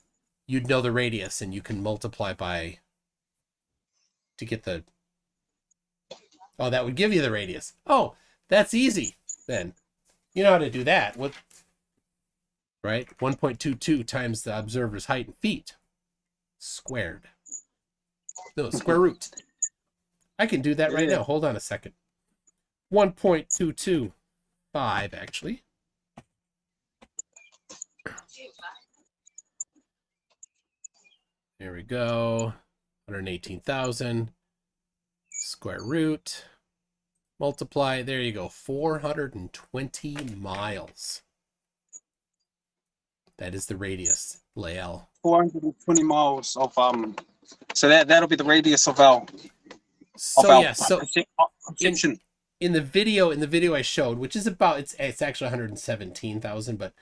you'd know the radius, and you can multiply by to get the... Oh, that would give you the radius. Oh, that's easy then. You know how to do that. What? Right? 1.22 times the observer's height in feet squared. No, square root. I can do that right now. Hold on a second. 1.225, actually. There we go. 118,000. Square root. Multiply. There you go. 420 miles. That is the radius, Lael. 420 miles of so that'll be the radius of our projection. In the video I showed, which is about it's actually 117,000, but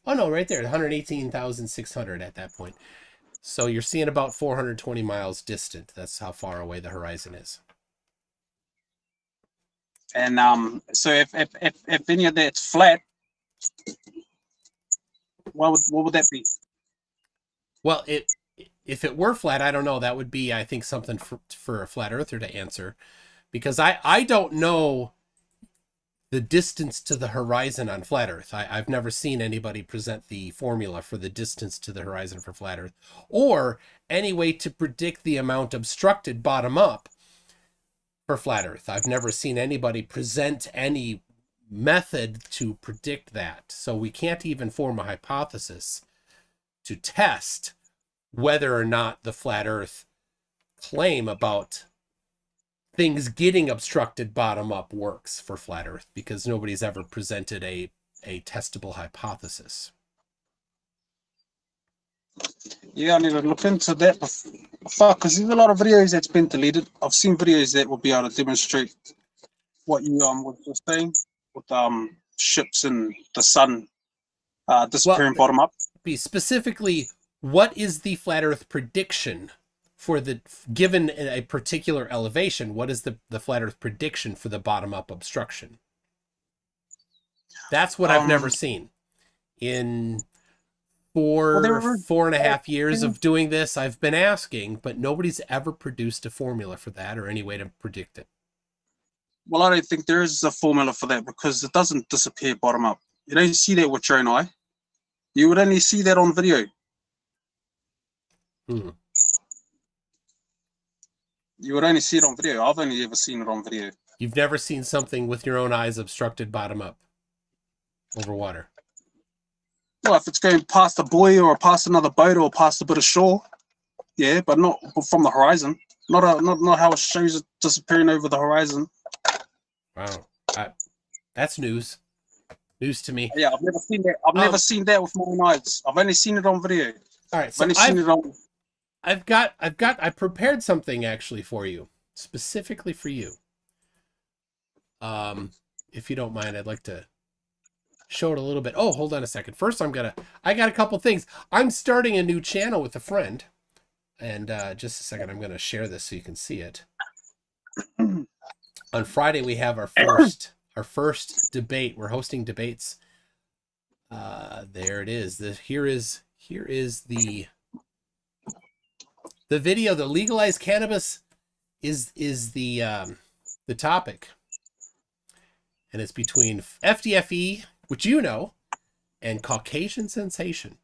oh no, right there, 118,600 at that point. So you're seeing about 420 miles distant. That's how far away the horizon is. And so if any of that's flat, what would that be? Well, if it were flat, I don't know. That would be, I think, something for a flat earther to answer, because I don't know the distance to the horizon on flat Earth. I've never seen anybody present the formula for the distance to the horizon for flat Earth, or any way to predict the amount obstructed bottom up for flat Earth. I've never seen anybody present any method to predict that. So we can't even form a hypothesis to test whether or not the flat Earth claim about things getting obstructed bottom up works for flat Earth, because nobody's ever presented a testable hypothesis. Yeah, I need to look into that because there's a lot of videos that's been deleted. I've seen videos that will be able to demonstrate what you was just saying with ships and the sun disappearing Well, bottom up. be specifically, what is the flat Earth prediction for the given a particular elevation? What is the flat Earth prediction for the bottom up obstruction? That's what I've never seen in four and a half years of doing this. I've been asking, but nobody's ever produced a formula for that or any way to predict it. Well, I don't think there is a formula for that because it doesn't disappear bottom up. You don't see that with your own eye. You would only see that on video. Hmm. You would only see it on video. I've only ever seen it on video. You've never seen something with your own eyes obstructed bottom up over water? Well, if it's going past a buoy or past another boat or past a bit of shore, yeah, but not from the horizon. Not how it shows it disappearing over the horizon. Wow, that's news. News to me. Yeah, I've never seen that. I've never seen that with my own eyes. I've only seen it on video. All right, so I prepared something actually for you, specifically for you. If you don't mind, I'd like to show it a little bit. Oh, hold on a second. First, I got a couple things. I'm starting a new channel with a friend, and just a second, I'm gonna share this so you can see it. On Friday, we have our first debate. We're hosting debates. There it is. Here is the video. The legalized cannabis is the topic, and it's between FDFE, which you know, and Caucasian Sensation.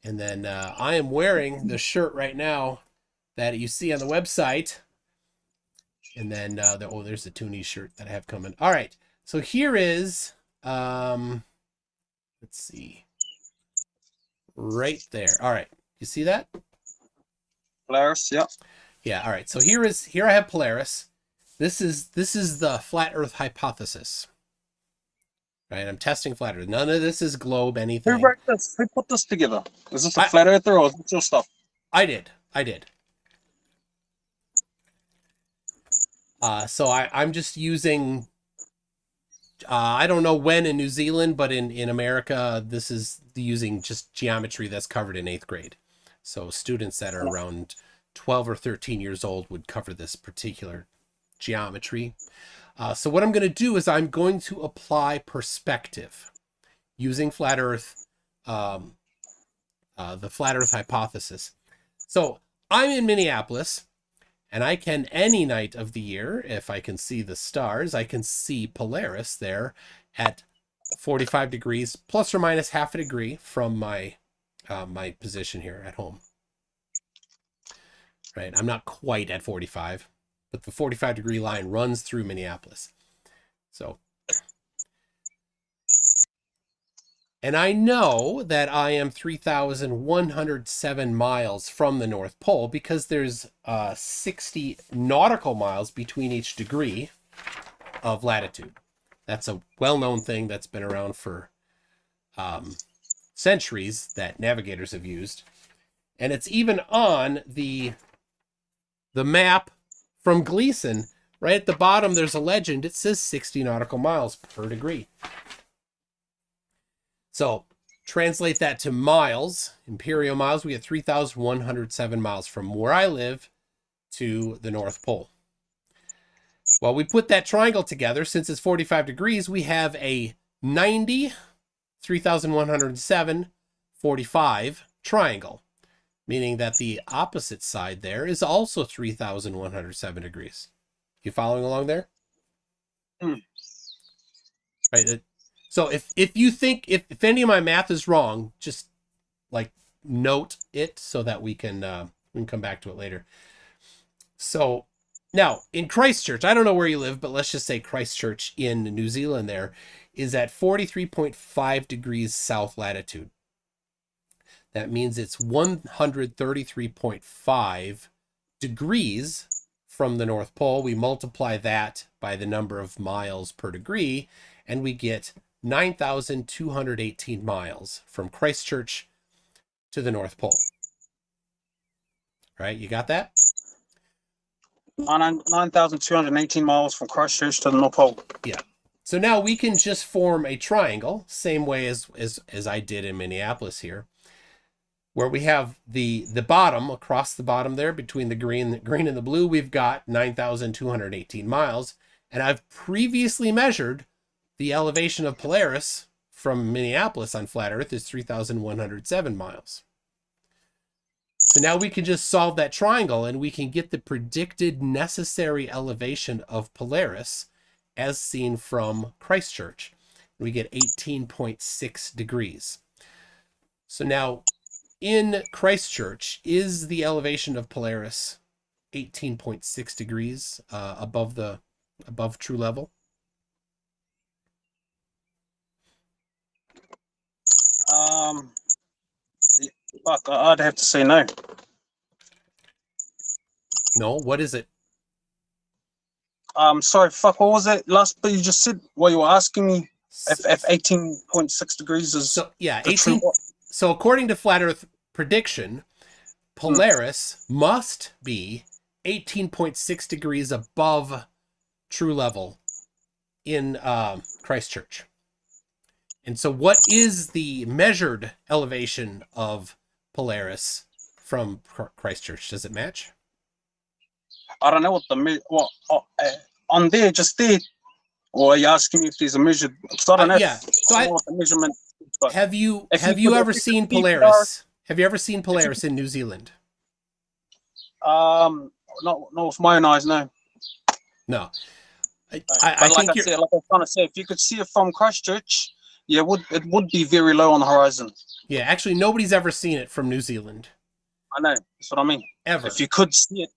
And then I am wearing the shirt right now that you see on the website. And then there's the Toon shirt that I have coming. All right, so here is let's see, right there. All right, you see that? Polaris, yeah. Yeah. All right. So here I have Polaris. This is the flat Earth hypothesis. Right. I'm testing flat Earth. None of this is globe anything. Who wrote this? Who put this together? Is this a flat earther or is this your stuff? I did. So I'm just using, I don't know when in New Zealand, but in America, this is using just geometry that's covered in 8th grade. So students that are around 12 or 13 years old would cover this particular geometry. So what I'm going to do is I'm going to apply perspective using flat Earth, the flat Earth hypothesis. So I'm in Minneapolis. And I can, any night of the year, if I can see the stars, I can see Polaris there at 45 degrees, plus or minus half a degree from my my position here at home. Right, I'm not quite at 45, but the 45-degree line runs through Minneapolis. So, and I know that I am 3,107 miles from the North Pole because there's 60 nautical miles between each degree of latitude. That's a well-known thing that's been around for centuries that navigators have used. And it's even on the map from Gleason. Right at the bottom, there's a legend. It says 60 nautical miles per degree. So translate that to miles, imperial miles. We get 3,107 miles from where I live to the North Pole. Well, we put that triangle together. Since it's 45 degrees, we have a 90, 3,107, 45 triangle, meaning that the opposite side there is also 3,107 degrees. You following along there? Right. So if you think, if any of my math is wrong, just like note it so that we can come back to it later. So now in Christchurch, I don't know where you live, but let's just say Christchurch in New Zealand there is at 43.5 degrees south latitude. That means it's 133.5 degrees from the North Pole. We multiply that by the number of miles per degree, and we get 9,218 miles from Christchurch to the North Pole. Right? You got that? 9,218 miles from Christchurch to the North Pole. Yeah. So now we can just form a triangle, same way as I did in Minneapolis here, where we have the bottom, across the bottom there, between the green and the blue, we've got 9,218 miles. And I've previously measured the elevation of Polaris from Minneapolis on flat Earth is 3,107 miles. So now we can just solve that triangle and we can get the predicted necessary elevation of Polaris as seen from Christchurch. We get 18.6 degrees. So now in Christchurch, is the elevation of Polaris 18.6 degrees above true level? Fuck, I'd have to say no. No, what is it? Sorry, fuck, what was that last bit you just said? What you were asking me if 18.6 degrees is so yeah, the true 18. So according to Flat Earth prediction, Polaris must be 18.6 degrees above true level in Christchurch. And so what is the measured elevation of Polaris from Christchurch? Does it match? I don't know what on there, just there, or are you asking me if there's a measured? Because I don't know. Yeah. So I know what the measurement is, but have you put ever seen Polaris? Have you ever seen Polaris in New Zealand? Not with my own eyes, no. No. I like I said, like I was trying to say, if you could see it from Christchurch, yeah, it would be very low on the horizon. Yeah, actually, nobody's ever seen it from New Zealand. I know. That's what I mean. Ever. If you could see it,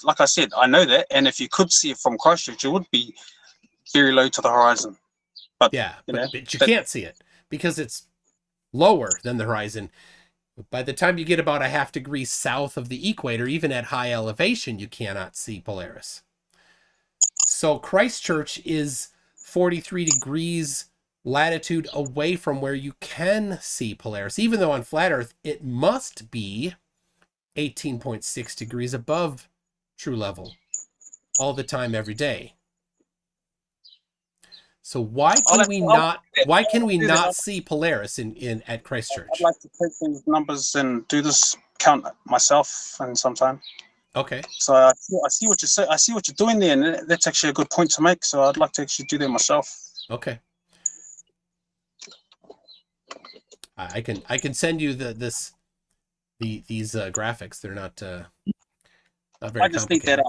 like I said, I know that, and if you could see it from Christchurch, it would be very low to the horizon. But yeah, but you can't see it because it's lower than the horizon. By the time you get about a half degree south of the equator, even at high elevation, you cannot see Polaris. So Christchurch is 43 degrees latitude away from where you can see Polaris, even though on flat Earth it must be 18.6 degrees above true level all the time, every day. So why can we not see Polaris at Christchurch? I'd like to take these numbers and do this count myself and sometime. Okay. So I see what you say. I see what you're doing there, and that's actually a good point to make. So I'd like to actually do that myself. Okay. I can send you these graphics. They're not very complicated. I just need that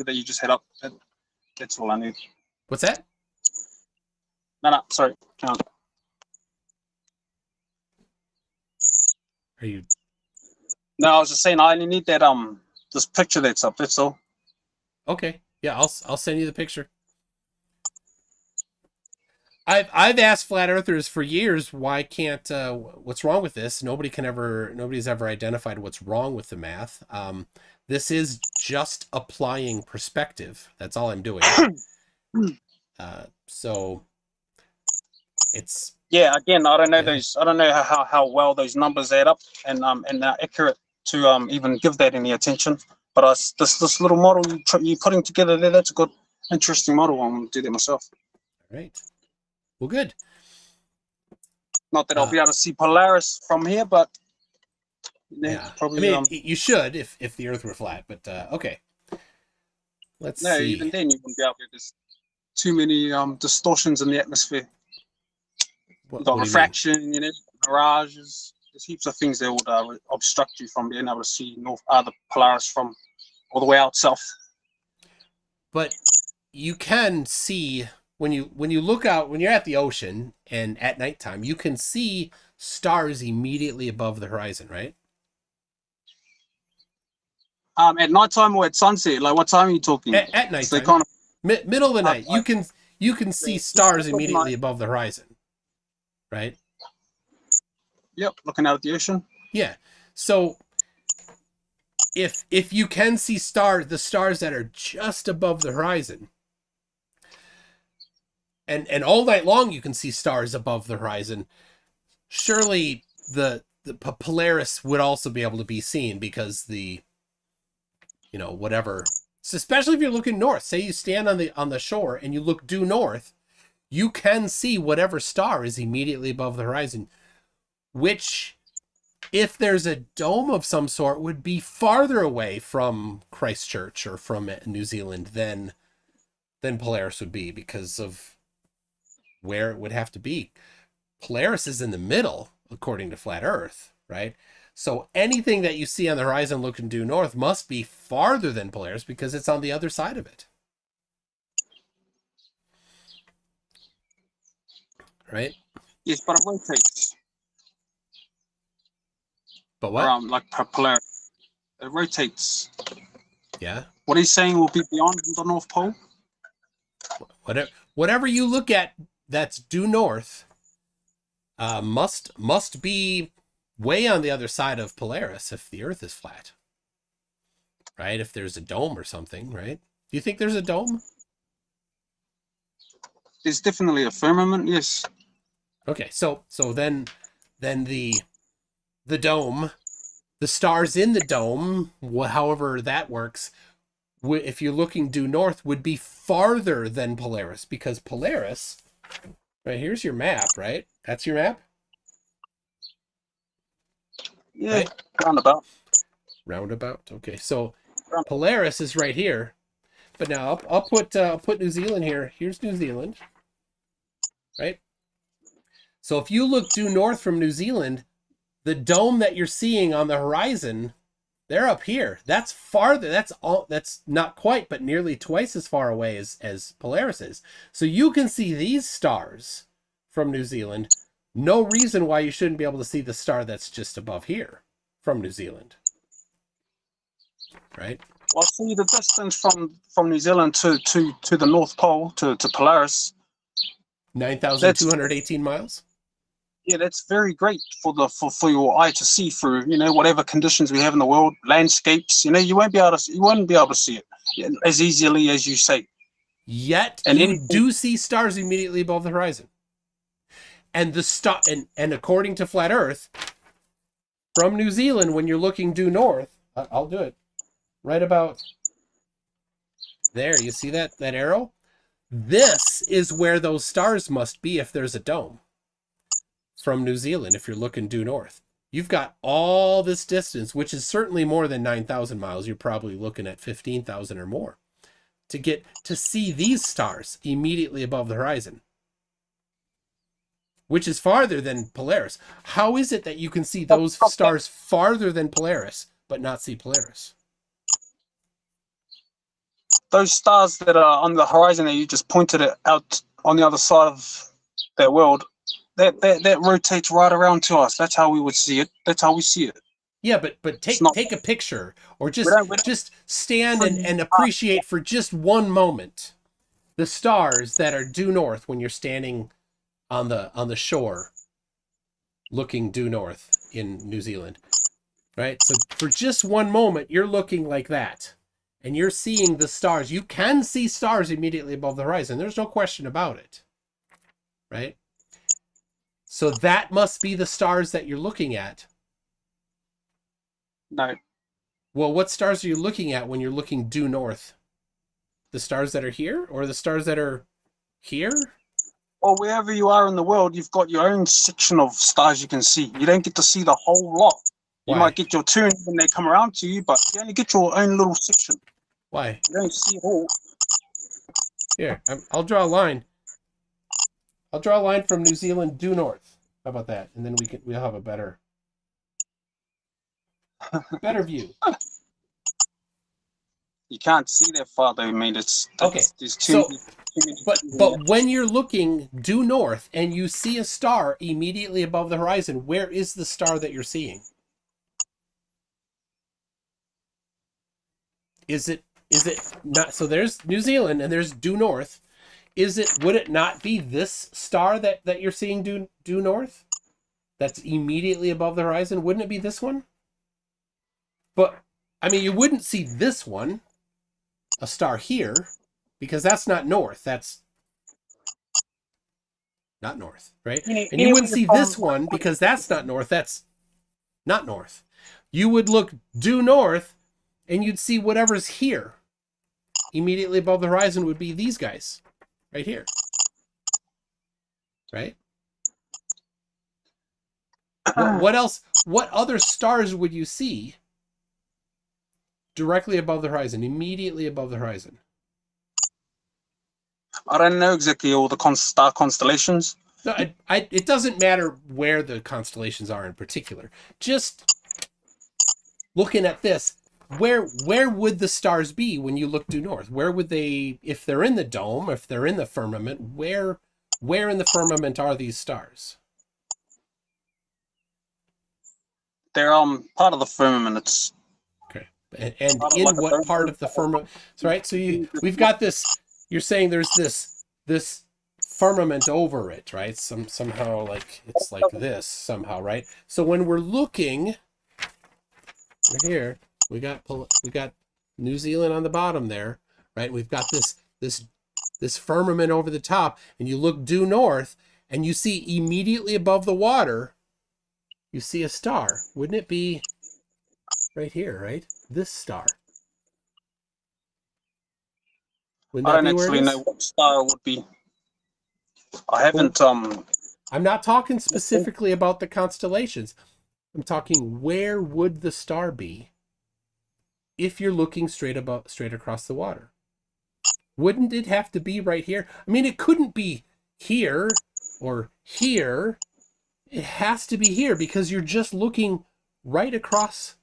that you just had up. That's all I need. What's that? No, sorry. Are you? No, I was just saying I only need that this picture that's up. That's all. Okay. Yeah, I'll send you the picture. I've asked flat earthers for years, why can't what's wrong with this? Nobody's ever identified what's wrong with the math. This is just applying perspective. That's all I'm doing. So it's, yeah. Again, I don't know those. I don't know how well those numbers add up and accurate to even give that any attention. But this little model you're putting together there, that's a good, interesting model. I'm gonna do that myself. All right. Well, good. Not that I'll be able to see Polaris from here, but yeah, probably. I mean, you should if the Earth were flat. But okay. Let's see. No, even then you wouldn't be able to. There's too many distortions in the atmosphere. You've got refraction, mirages. There's heaps of things that would obstruct you from being able to see the Polaris from all the way out south. But you can see when you look out, when you're at the ocean and at nighttime, you can see stars immediately above the horizon, right? At nighttime or at sunset? Like what time are you talking? At nighttime. So kind of middle of the night. You can see stars immediately above the horizon, right? Yep, looking out at the ocean. Yeah. So if you can see the stars that are just above the horizon, and all night long you can see stars above the horizon, surely the Polaris would also be able to be seen, because whatever. So especially if you're looking north, say you stand on the shore and you look due north, you can see whatever star is immediately above the horizon, which, if there's a dome of some sort, would be farther away from Christchurch or from New Zealand than Polaris would be, because of where it would have to be. Polaris is in the middle, according to Flat Earth, right? So anything that you see on the horizon looking due north must be farther than Polaris because it's on the other side of it. Right? Yes, but it rotates But what? around like Polaris. It rotates. Yeah. What he's saying will be beyond the North Pole. Whatever you look at that's due north must be way on the other side of Polaris if the Earth is flat. Right? If there's a dome or something, right? Do you think there's a dome? There's definitely a firmament, yes. Okay, so then the dome, the stars in the dome, however that works, if you're looking due north, would be farther than Polaris, because Polaris, right, here's your map, right? That's your map? Yeah, right? Roundabout. Okay, so Polaris is right here, but now I'll put New Zealand here. Here's New Zealand, right? So if you look due north from New Zealand, the dome that you're seeing on the horizon, they're up here. That's farther. That's not quite, but nearly twice as far away as Polaris is. So you can see these stars from New Zealand. No reason why you shouldn't be able to see the star that's just above here from New Zealand. Right? Well, see the distance from New Zealand to the North Pole to Polaris. 9,218 miles. Yeah, that's very great for your eye to see through. You know, whatever conditions we have in the world, landscapes. You know, you won't be able to see it as easily as you say. Yet you do see stars immediately above the horizon. And the star, and according to Flat Earth, from New Zealand, when you're looking due north, I'll do it right about there. You see that arrow? This is where those stars must be if there's a dome from New Zealand. If you're looking due north, you've got all this distance, which is certainly more than 9,000 miles. You're probably looking at 15,000 or more to get to see these stars immediately above the horizon, which is farther than Polaris. How is it that you can see those stars farther than Polaris, but not see Polaris? Those stars that are on the horizon that you just pointed it out on the other side of that world, that rotates right around to us. That's how we would see it. That's how we see it. Yeah, but take a picture, or just stand and appreciate for just one moment the stars that are due north when you're standing on the shore looking due north in New Zealand. Right? So for just one moment, you're looking like that. And you're seeing the stars. You can see stars immediately above the horizon. There's no question about it. Right? So that must be the stars that you're looking at. No. Well, what stars are you looking at when you're looking due north? The stars that are here or the stars that are here? Or wherever you are in the world, you've got your own section of stars you can see. You don't get to see the whole lot. Why? You might get your turn when they come around to you, but you only get your own little section. Why? You don't see it all. Here, I'll draw a line. I'll draw a line from New Zealand due north. How about that? And then we'll have a better view. You can't see that far, though. I mean, okay. There's too many. But when you're looking due north and you see a star immediately above the horizon, where is the star that you're seeing? Is it not? So there's New Zealand and there's due north. Would it not be this star that you're seeing due north? That's immediately above the horizon. Wouldn't it be this one? But I mean, you wouldn't see this one, a star here, because that's not north. That's not north, right? And you wouldn't see this one because that's not north. That's not north. You would look due north and you'd see whatever's here. Immediately above the horizon would be these guys right here. right? What else? What other stars would you see directly above the horizon, immediately above the horizon? I don't know exactly all the star constellations. No, it doesn't matter where the constellations are in particular. Just looking at this, where would the stars be when you look due north? Where would they, if they're in the dome, if they're in the firmament, where in the firmament are these stars? They're part of the firmament. It's okay, and in what part of the firmament? So right, so we've got this. You're saying there's this firmament over it, right? Somehow like it's like this somehow, right? So when we're looking right here, we got New Zealand on the bottom there, right? We've got this firmament over the top, and you look due north, and you see immediately above the water, you see a star. Wouldn't it be right here, right? This star. Wouldn't I that don't be actually know what star it would be. I haven't. I'm not talking specifically about the constellations. I'm talking where would the star be if you're looking straight across the water? Wouldn't it have to be right here? I mean, it couldn't be here or here. It has to be here because you're just looking right across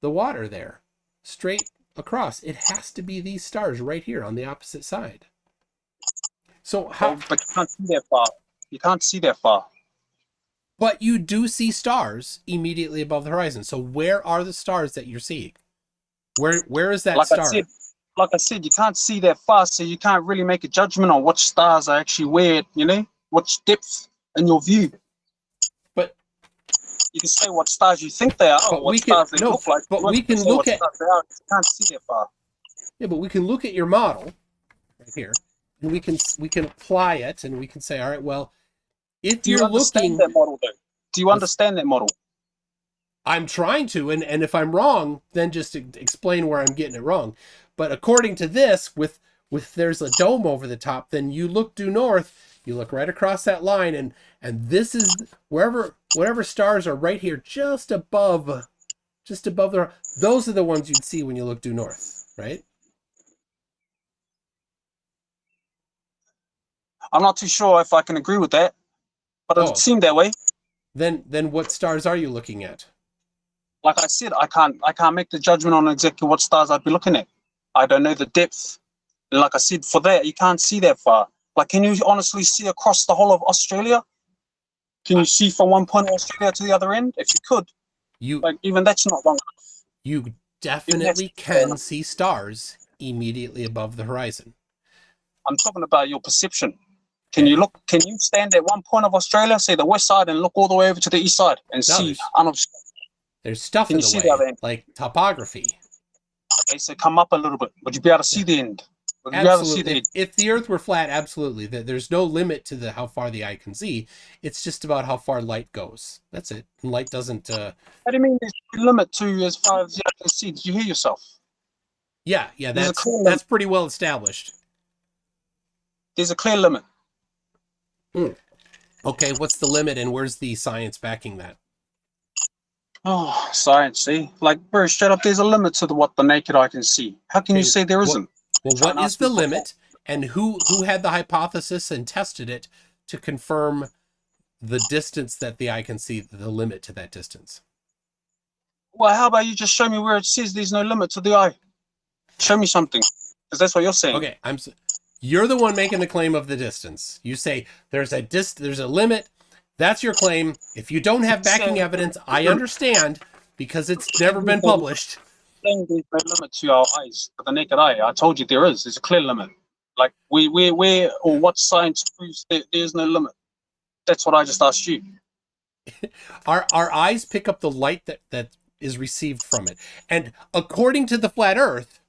the water there, straight across. It has to be these stars right here on the opposite side. So how? But you can't see that far. You can't see that far. But you do see stars immediately above the horizon. So where are the stars that you're seeing? Where is that star? Like I said, you can't see that far, so you can't really make a judgment on which stars are actually where, which depth in your view. But you can say what stars you think they are, or what stars they look like. But we can look at. You can't see that far. Yeah, but we can look at your model right here, and we can apply it, and we can say, all right, well, if you're looking, that model, though? Do you understand that model? I'm trying to, and if I'm wrong, then just explain where I'm getting it wrong. But according to this, with there's a dome over the top, then you look due north, you look right across that line, and this is whatever stars are right here, just above the. Those are the ones you'd see when you look due north, right? I'm not too sure if I can agree with that, but it seemed that way. Then what stars are you looking at? Like I said, I can't make the judgment on exactly what stars I'd be looking at. I don't know the depth. And like I said, for that, you can't see that far. Like, can you honestly see across the whole of Australia? Can you see from one point of Australia to the other end? If you could, even that's not long enough. You definitely can see stars immediately above the horizon. I'm talking about your perception. Can you look? Can you stand at one point of Australia, say the west side, and look all the way over to the east side and see unobstructed? There's stuff in the way, like topography. Okay, so come up a little bit. Would you be able to see the end? Absolutely. If the Earth were flat, absolutely. There's no limit to how far the eye can see. It's just about how far light goes. That's it. And light doesn't. What do you mean there's a limit to as far as the eye can see? Did you hear yourself? Yeah. That's pretty well established. There's a clear limit. Okay, what's the limit, and where's the science backing that? Oh, science, see? Like, bro, straight up, there's a limit to what the naked eye can see. How can you say there isn't? Well, what is the limit, and who had the hypothesis and tested it to confirm the distance that the eye can see, the limit to that distance? Well, how about you just show me where it says there's no limit to the eye? Show me something, because that's what you're saying. Okay, you're the one making the claim of the distance. You say there's a limit. That's your claim. If you don't have backing evidence, I understand, because it's never been published. There's no limit to our eyes, for the naked eye. I told you there is. There's a clear limit. Like, where or what science proves there's no limit? That's what I just asked you. Our eyes pick up the light that is received from it. And according to the flat Earth,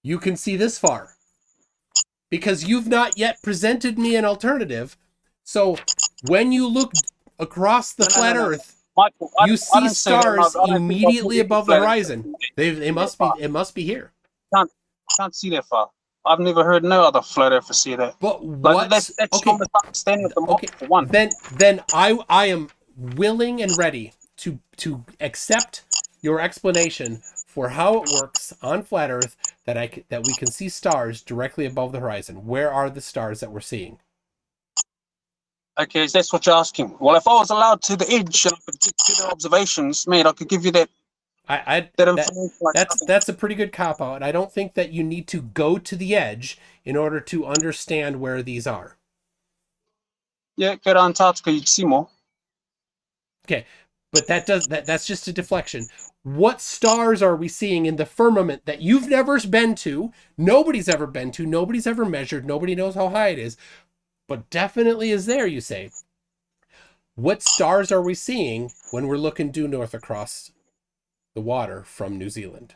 you can see this far. Because you've not yet presented me an alternative. So when you look across the flat Earth, Michael, you see stars immediately above the horizon. It must be here. Can't see that far. I've never heard no other flat earther say that. But Like what? that's Okay, your misunderstanding of the model okay. for one. Then I am willing and ready to accept your explanation for how it works on flat Earth that we can see stars directly above the horizon. Where are the stars that we're seeing? Okay, that's what you're asking. Well, if I was allowed to the edge and I could get to the observations, mate, I could give you that that information like nothing. That's a pretty good cop out. I don't think that you need to go to the edge in order to understand where these are. Yeah, go to Antarctica, you'd see more. Okay, but that's just a deflection. What stars are we seeing in the firmament that you've never been to, nobody's ever been to, nobody's ever measured, nobody knows how high it is, but definitely is there, you say? What stars are we seeing when we're looking due north across the water from New Zealand?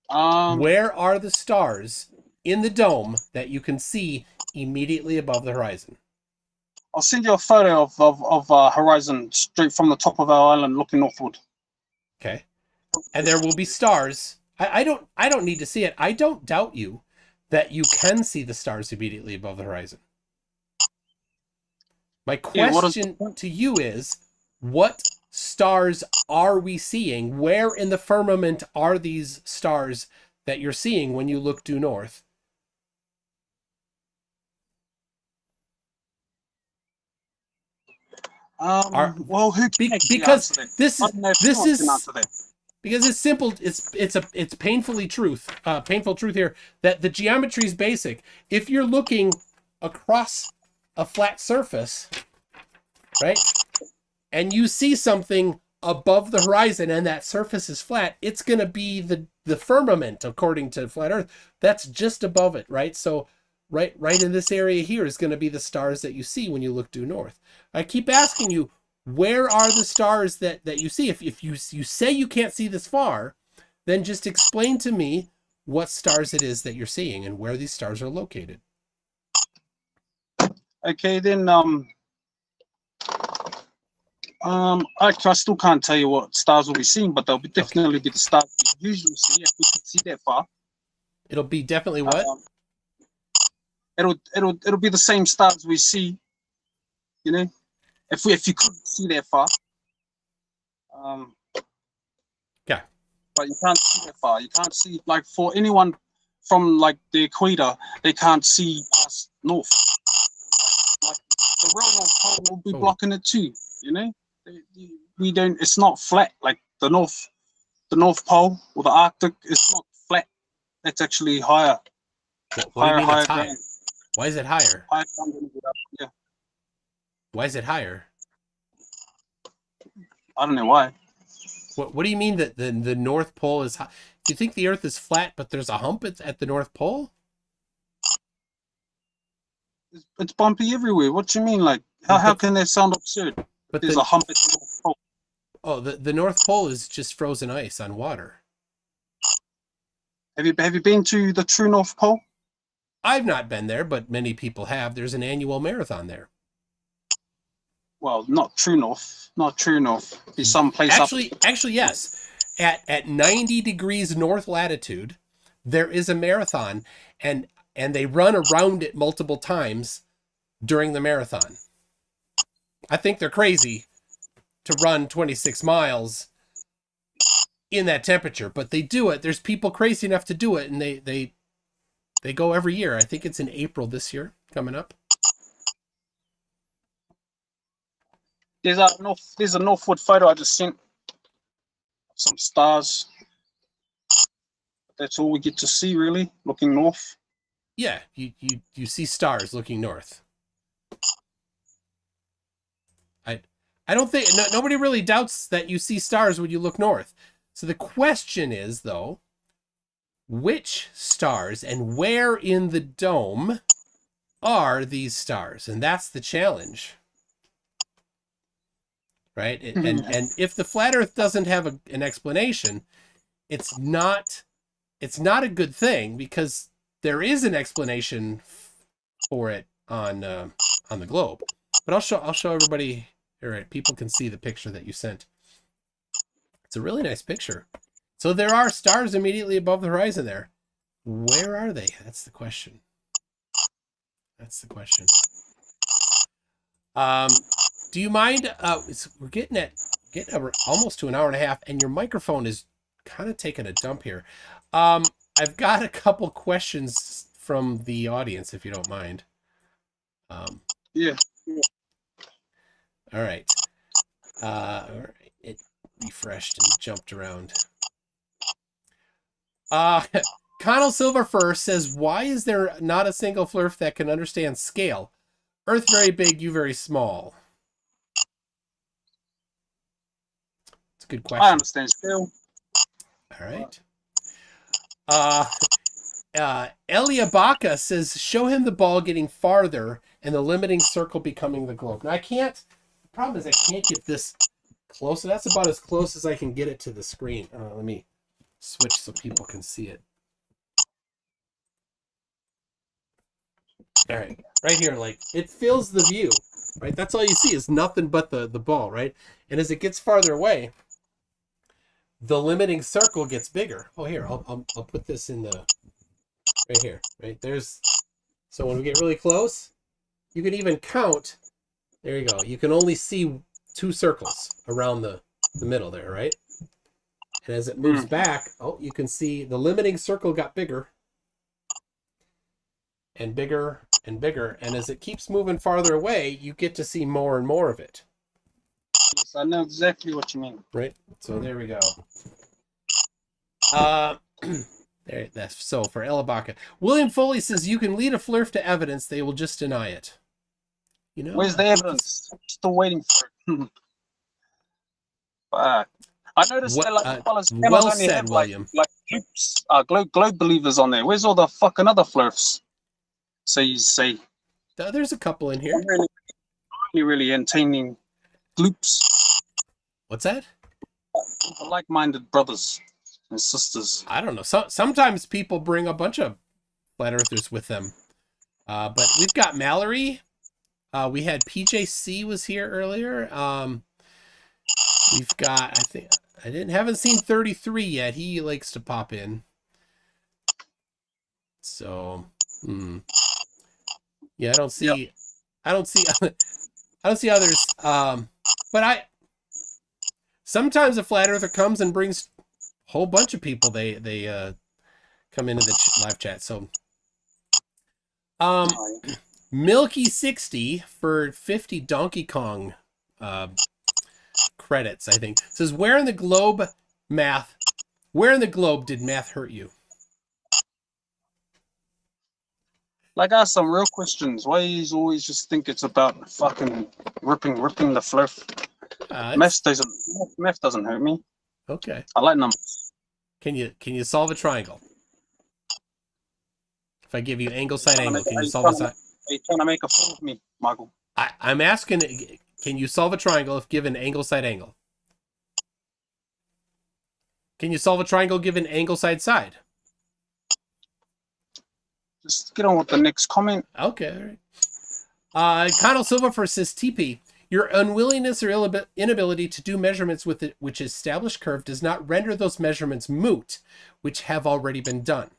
Where are the stars in the dome that you can see immediately above the horizon? I'll send you a photo of horizon straight from the top of our island looking northward. Okay. And there will be stars. I don't need to see it. I don't doubt you that you can see the stars immediately above the horizon. My question to you is, what stars are we seeing? Where in the firmament are these stars that you're seeing when you look due north? Well, who can because answer that? this is That. Because it's simple. It's painful truth here that the geometry is basic. If you're looking across a flat surface, right, and you see something above the horizon and that surface is flat, it's going to be the firmament, according to flat Earth. That's just above it, right? So right in this area here is going to be the stars that you see when you look due north. I keep asking you, where are the stars that you see? If you say you can't see this far, then just explain to me what stars it is that you're seeing and where these stars are located. Okay, then I still can't tell you what stars we'll be seeing, but they'll be definitely be the stars we usually see if we can see that far. It'll be definitely what? It'll be the same stars we see, you know, if you could see that far. Yeah. But you can't see that far. You can't see, like, for anyone from like the equator, they can't see past north. Like the real North Pole will be blocking it too, you know. We don't. It's not flat like the North Pole or the Arctic. It's not flat. It's actually higher. What do you mean it's higher? Why is it higher? Yeah. Why is it higher? I don't know why. What do you mean that the North Pole is high? Do you think the Earth is flat, but there's a hump at the North Pole? It's bumpy everywhere. What do you mean? Like, how can that sound absurd? But there's a hump at the North Pole. Oh, the North Pole is just frozen ice on water. Have you been to the true North Pole? I've not been there, but many people have. There's an annual marathon there. Well, not true north. Be someplace Actually, yes. At 90 degrees north latitude, there is a marathon, and they run around it multiple times during the marathon. I think they're crazy to run 26 miles in that temperature, but they do it. There's people crazy enough to do it, and they go every year. I think it's in April this year coming up. There's a northward photo I just sent. Some stars. That's all we get to see, really, looking north. Yeah, you see stars looking north. I don't think nobody really doubts that you see stars when you look north. So the question is, though, which stars and where in the dome are these stars? And that's the challenge. Right? And if the flat Earth doesn't have an explanation, it's not a good thing, because there is an explanation for it on the globe. But I'll show everybody. All right, people can see the picture that you sent. It's a really nice picture. So there are stars immediately above the horizon there. Where are they? That's the question. That's the question. Do you mind? We're getting almost to an hour and a half, and your microphone is kind of taking a dump here. I've got a couple questions from the audience, if you don't mind. Yeah. All right. All right. It refreshed and jumped around. Connell Silverfur says, "Why is there not a single flurf that can understand scale? Earth very big, you very small." It's a good question. I understand scale. All right. Elia Baca says, "Show him the ball getting farther and the limiting circle becoming the globe." Now I can't. The problem is I can't get this close. That's about as close as I can get it to the screen. Let me switch so people can see it. All right, right here, like it fills the view, right? That's all you see is nothing but the ball, right? And as it gets farther away, the limiting circle gets bigger. Oh, here, I'll put this in the right here, right? There's so when we get really close, you can even count. There you go. You can only see 2 circles around the middle there, right? And as it moves back, you can see the limiting circle got bigger and bigger and bigger. And as it keeps moving farther away, you get to see more and more of it. Yes, I know exactly what you mean. Right? So there we go. There, that's so for Elabaka. William Foley says, "You can lead a flurf to evidence, they will just deny it." You know, where's the evidence? Still waiting for it. Fuck. I noticed that like fellas well only said, have William. like groups, globe believers on there. Where's all the fucking other flurfs? So you say There's a couple in here. Really entertaining gloops. What's that? Like-minded brothers and sisters. I don't know. Sometimes people bring a bunch of flat earthers with them. But we've got Mallory. We had PJC was here earlier. We've got, I think, haven't seen 33 yet. He likes to pop in. So, yeah, I don't see others. But sometimes a flat earther comes and brings a whole bunch of people. They come into the live chat. So, Milky 60 for 50 Donkey Kong credits, I think, says, where in the globe did math hurt you? Like, I ask some real questions. Why you always just think it's about fucking ripping the flurf? Math doesn't hurt me. Okay. I like numbers. Can you solve a triangle? If I give you angle, side, angle, can you solve a side? Are you trying to make a fool of me, Michael? I'm asking, can you solve a triangle if given angle, side, angle? Can you solve a triangle given angle, side, side? Just get on with the next comment. Okay, all right. Connell Silverfur says, TP, your unwillingness or inability to do measurements with it, which established curve does not render those measurements moot, which have already been done.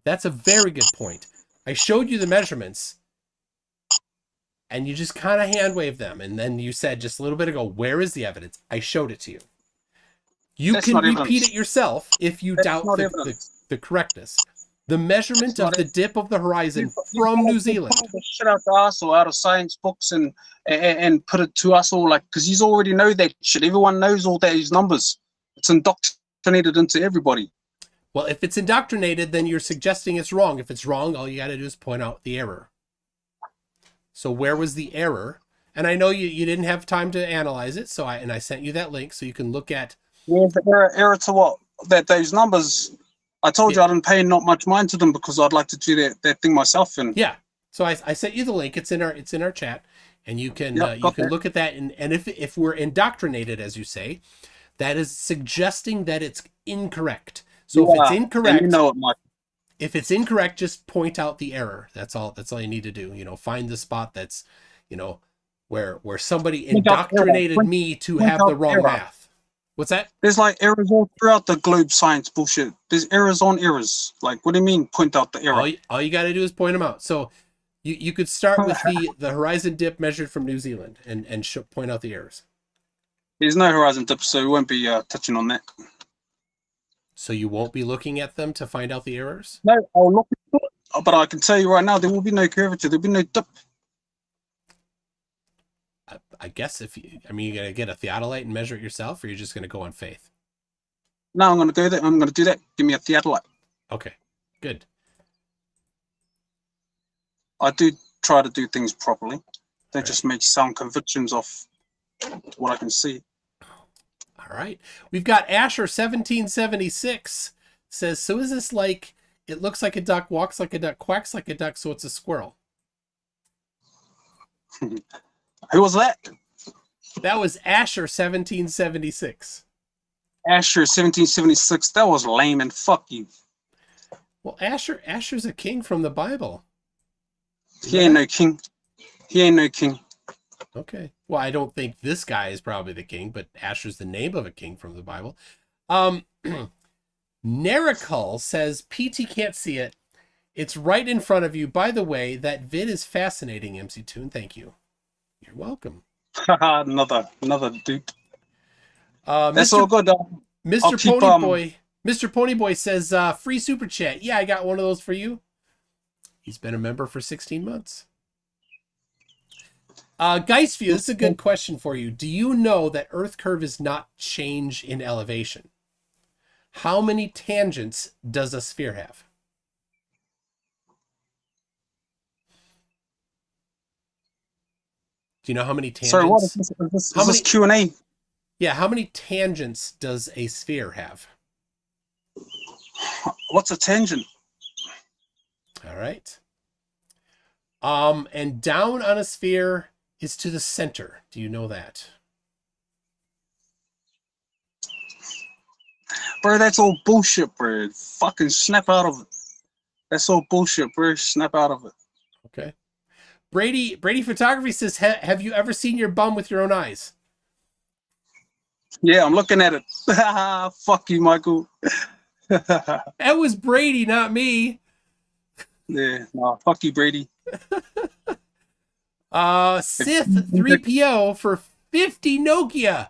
That's a very good point. I showed you the measurements, and you just kind of hand waved them, and then you said just a little bit ago, where is the evidence? I showed it to you. You That's can repeat evidence. it yourself if you doubt the correctness. The measurement of the dip of the horizon from New Zealand. Pull the shit out the ass or out of science books and put it to us all, like, because you already know that shit. Everyone knows all these numbers. It's indoctrinated into everybody. Well, if it's indoctrinated, then you're suggesting it's wrong. If it's wrong, all you got to do is point out the error. So where was the error? And I know you didn't have time to analyze it, so I sent you that link so you can look at. Where's the error to what? That those numbers. I told you I didn't pay not much mind to them because I'd like to do that thing myself. And yeah, so I sent you the link. It's in our chat, and you can look at that. And if we're indoctrinated, as you say, that is suggesting that it's incorrect. So if it's incorrect, you know it, Mike. If it's incorrect, just point out the error. That's all you need to do. Find the spot that's, where somebody indoctrinated me to have the wrong math. What's that? There's like errors all throughout the globe science bullshit. There's errors on errors. Like, what do you mean? Point out the error. All you got to do is point them out. So you could start with the horizon dip measured from New Zealand and point out the errors. There's no horizon dip, so we won't be touching on that. So you won't be looking at them to find out the errors? No, I'll look at it. But I can tell you right now, there will be no curvature. There will be no dip. I guess you're going to get a theodolite and measure it yourself, or you're just going to go on faith? No, I'm going to go there. I'm going to do that. Give me a theodolite. Okay, good. I do try to do things properly. Don't just make sound convictions off what I can see. All right. We've got Asher 1776 says, so is this like, it looks like a duck, walks like a duck, quacks like a duck, so it's a squirrel? Who was that? That was Asher 1776. Asher 1776. That was lame and fuck you. Well, Asher's a king from the Bible. He ain't no king. He ain't no king. Okay. Well, I don't think this guy is probably the king, but Asher's the name of a king from the Bible. Nerikal says, PT can't see it. It's right in front of you. By the way, that vid is fascinating, MC Toon. Thank you. You're welcome. another dude. That's Mr. all good. Mr. Ponyboy says, free super chat. Yeah, I got one of those for you. He's been a member for 16 months. Geistview, this is a good question for you. Do you know that Earth curve is not change in elevation? How many tangents does a sphere have? Do you know how many tangents? Sorry, what is this? Is this Q&A? Yeah, how many tangents does a sphere have? What's a tangent? All right. And down on a sphere is to the center. Do you know that? Bro, that's all bullshit, bro. Fucking snap out of it. That's all bullshit, bro. Snap out of it. Okay. Brady Photography says, have you ever seen your bum with your own eyes? Yeah, I'm looking at it. Fuck you, Michael. That was Brady, not me. Yeah, no, fuck you, Brady. Sith 3PO for 50 Nokia.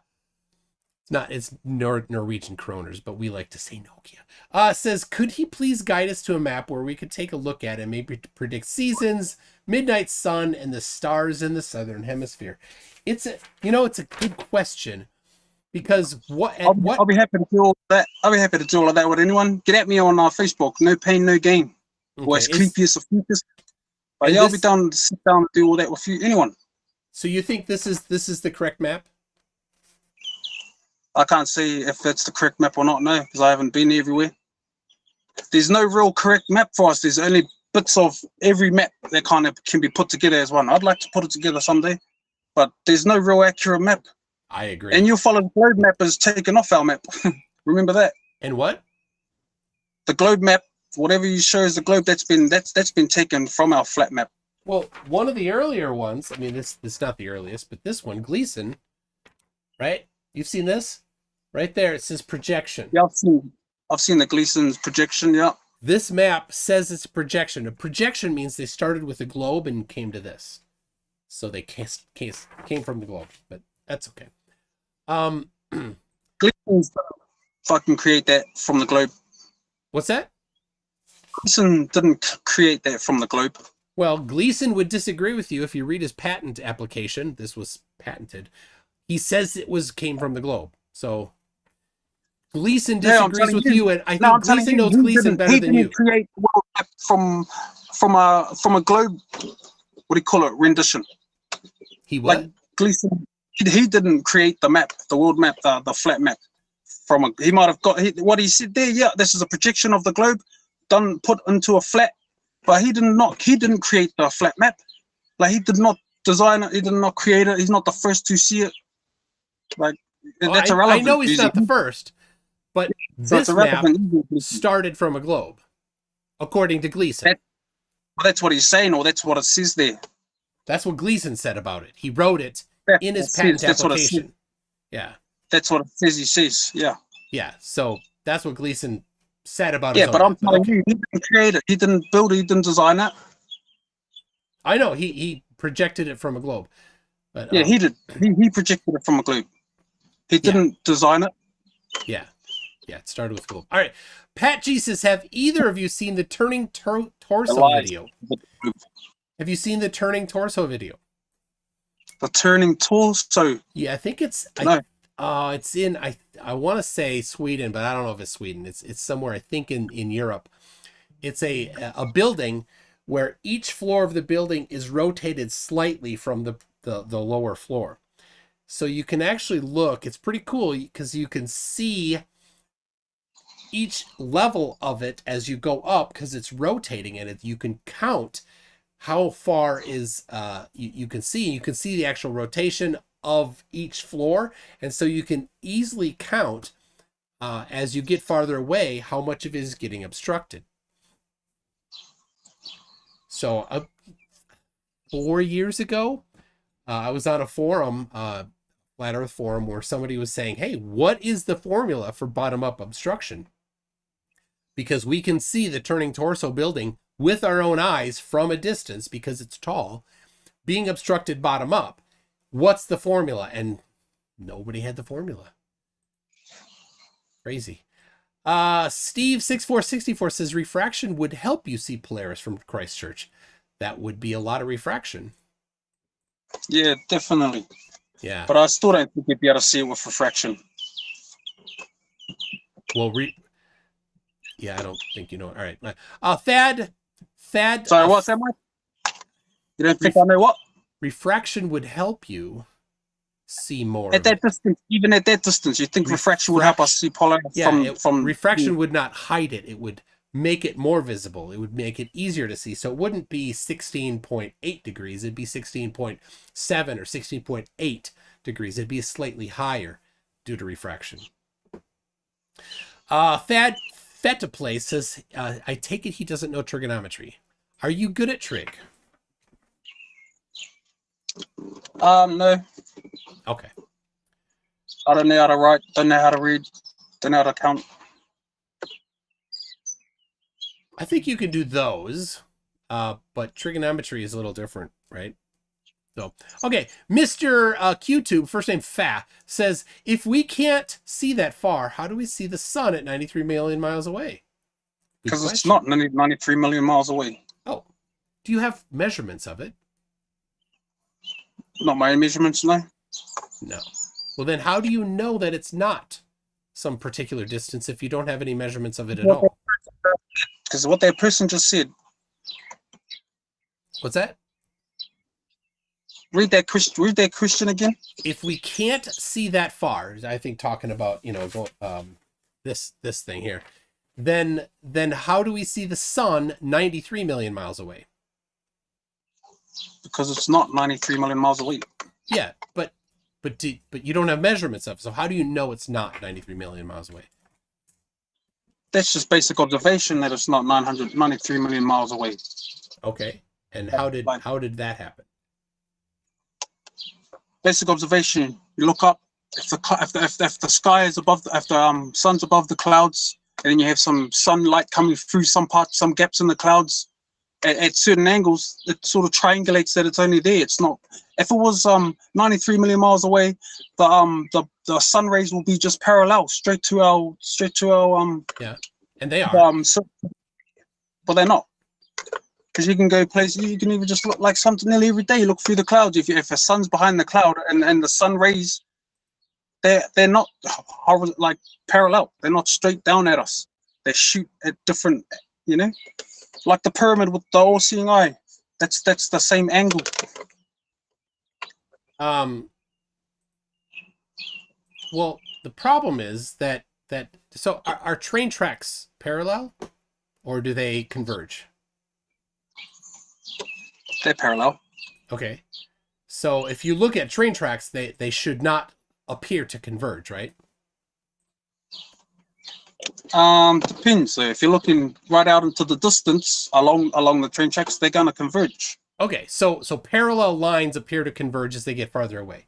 It's Norwegian kroners, but we like to say Nokia. Says, could he please guide us to a map where we could take a look at and maybe predict seasons, midnight sun, and the stars in the southern hemisphere? It's a good question, because I'll be happy to do all that. I'll be happy to do all of that with anyone. Get at me on Facebook. No pain, no gain. Okay. Or as creepy as the future. But yeah, I'll be down to sit down and do all that with you. Anyone. So you think this is the correct map? I can't say if that's the correct map or not, no, because I haven't been everywhere. There's no real correct map for us. There's only bits of every map that kind of can be put together as one. I'd like to put it together someday, but there's no real accurate map. I agree. And you'll follow the globe map as taken off our map. Remember that? And what? The globe map, whatever you show as the globe, that's been taken from our flat map. Well, one of the earlier ones, I mean, this is not the earliest, but this one, Gleason, right? You've seen this? Right there, it says projection. Yeah, I've seen the Gleason's projection, yeah. This map says it's a projection. A projection means they started with a globe and came to this. So they came from the globe, but that's okay. Gleason's fucking create that from the globe. What's that? Gleason didn't create that from the globe. Well, Gleason would disagree with you if you read his patent application. This was patented. He says came from the globe. So Gleason disagrees with you, and I think Gleason knows Gleason better than you. He didn't create the world map from a globe. What do you call it? Rendition. He what? Like Gleason, he didn't create the map, the world map, the flat map. He might have got what he said there. Yeah, this is a projection of the globe, put into a flat. But he didn't create the flat map. Like, he did not design it. He did not create it. He's not the first to see it. Like, that's irrelevant. I know he's not the first, but this map started from a globe, according to Gleason. That's what he's saying, or that's what it says there. That's what Gleason said about it. He wrote it in his patent application. Yeah. That's what it says. He says, yeah. Yeah, so that's what Gleason said about Yeah, his but own I'm map. But telling okay. you, he didn't create it. He didn't build it. He didn't design it. I know he projected it from a globe, but Yeah, he did. He projected it from a globe. He yeah, didn't design it. yeah, it started with globe. All right, Pat G says, have either of you seen the turning torso video? Have you seen the turning torso video? The turning torso. Yeah, I think it's No. it's in I want to say Sweden, but I don't know if it's Sweden. It's somewhere I think in Europe. It's a building where each floor of the building is rotated slightly from the lower floor. So you can actually look, it's pretty cool because you can see each level of it as you go up because it's rotating and you can count how far is you can see the actual rotation of each floor, and so you can easily count as you get farther away how much of it is getting obstructed. So 4 years ago, I was on a forum, Flat Earth forum, where somebody was saying, hey, what is the formula for bottom-up obstruction? Because we can see the turning torso building with our own eyes from a distance because it's tall, being obstructed bottom up. What's the formula? And nobody had the formula. Crazy. Steve6464 says refraction would help you see Polaris from Christchurch. That would be a lot of refraction. Yeah, definitely. Yeah. But I still don't think you'd be able to see it with refraction. Well, yeah, I don't think you know. All right. Thad. Sorry, what's that, Mike? You don't think I know what? Refraction would help you see more at that distance. Even at that distance, you think refraction would help us see Polaris from refraction would not hide it. It would make it more visible. It would make it easier to see. So it wouldn't be 16.8 degrees. It'd be 16.7 or 16.8 degrees. It'd be slightly higher due to refraction. Fetaplay says, I take it he doesn't know trigonometry. Are you good at trig? No. Okay. I don't know how to write, don't know how to read, don't know how to count. I think you can do those, but trigonometry is a little different, right? So, okay, Mr. QTube, first name Fa, says, if we can't see that far, how do we see the sun at 93 million miles away? Because it's not 93 million miles away. Oh, do you have measurements of it? Not my measurements, no. No. Well, then how do you know that it's not some particular distance if you don't have any measurements of it at all? Because what that person just said. What's that? Read that Christian again. If we can't see that far, I think talking about, this thing here, then how do we see the sun 93 million miles away? Because it's not 93 million miles away. Yeah, but you don't have measurements of it. So how do you know it's not 93 million miles away? That's just basic observation that it's not 93 million miles away. Okay. And how did that happen? Basic observation. You look up. If the sky is above, if the sun's above the clouds, and then you have some sunlight coming through some gaps in the clouds, at certain angles, it sort of triangulates that it's only there. It's not. If it was 93 million miles away, the sun rays will be just parallel, straight to our yeah, and they are. But they're not. Because you can go places, you can even just look like something nearly every day. You look through the clouds. If the sun's behind the cloud and the sun rays, they're not like parallel. They're not straight down at us. They shoot at different, like the pyramid with the all-seeing eye. That's the same angle. Well, the problem is that so are train tracks parallel, or do they converge? They're parallel. Okay. So if you look at train tracks, they should not appear to converge, right? Depends. So if you're looking right out into the distance along the train tracks, they're gonna converge. Okay, so parallel lines appear to converge as they get farther away.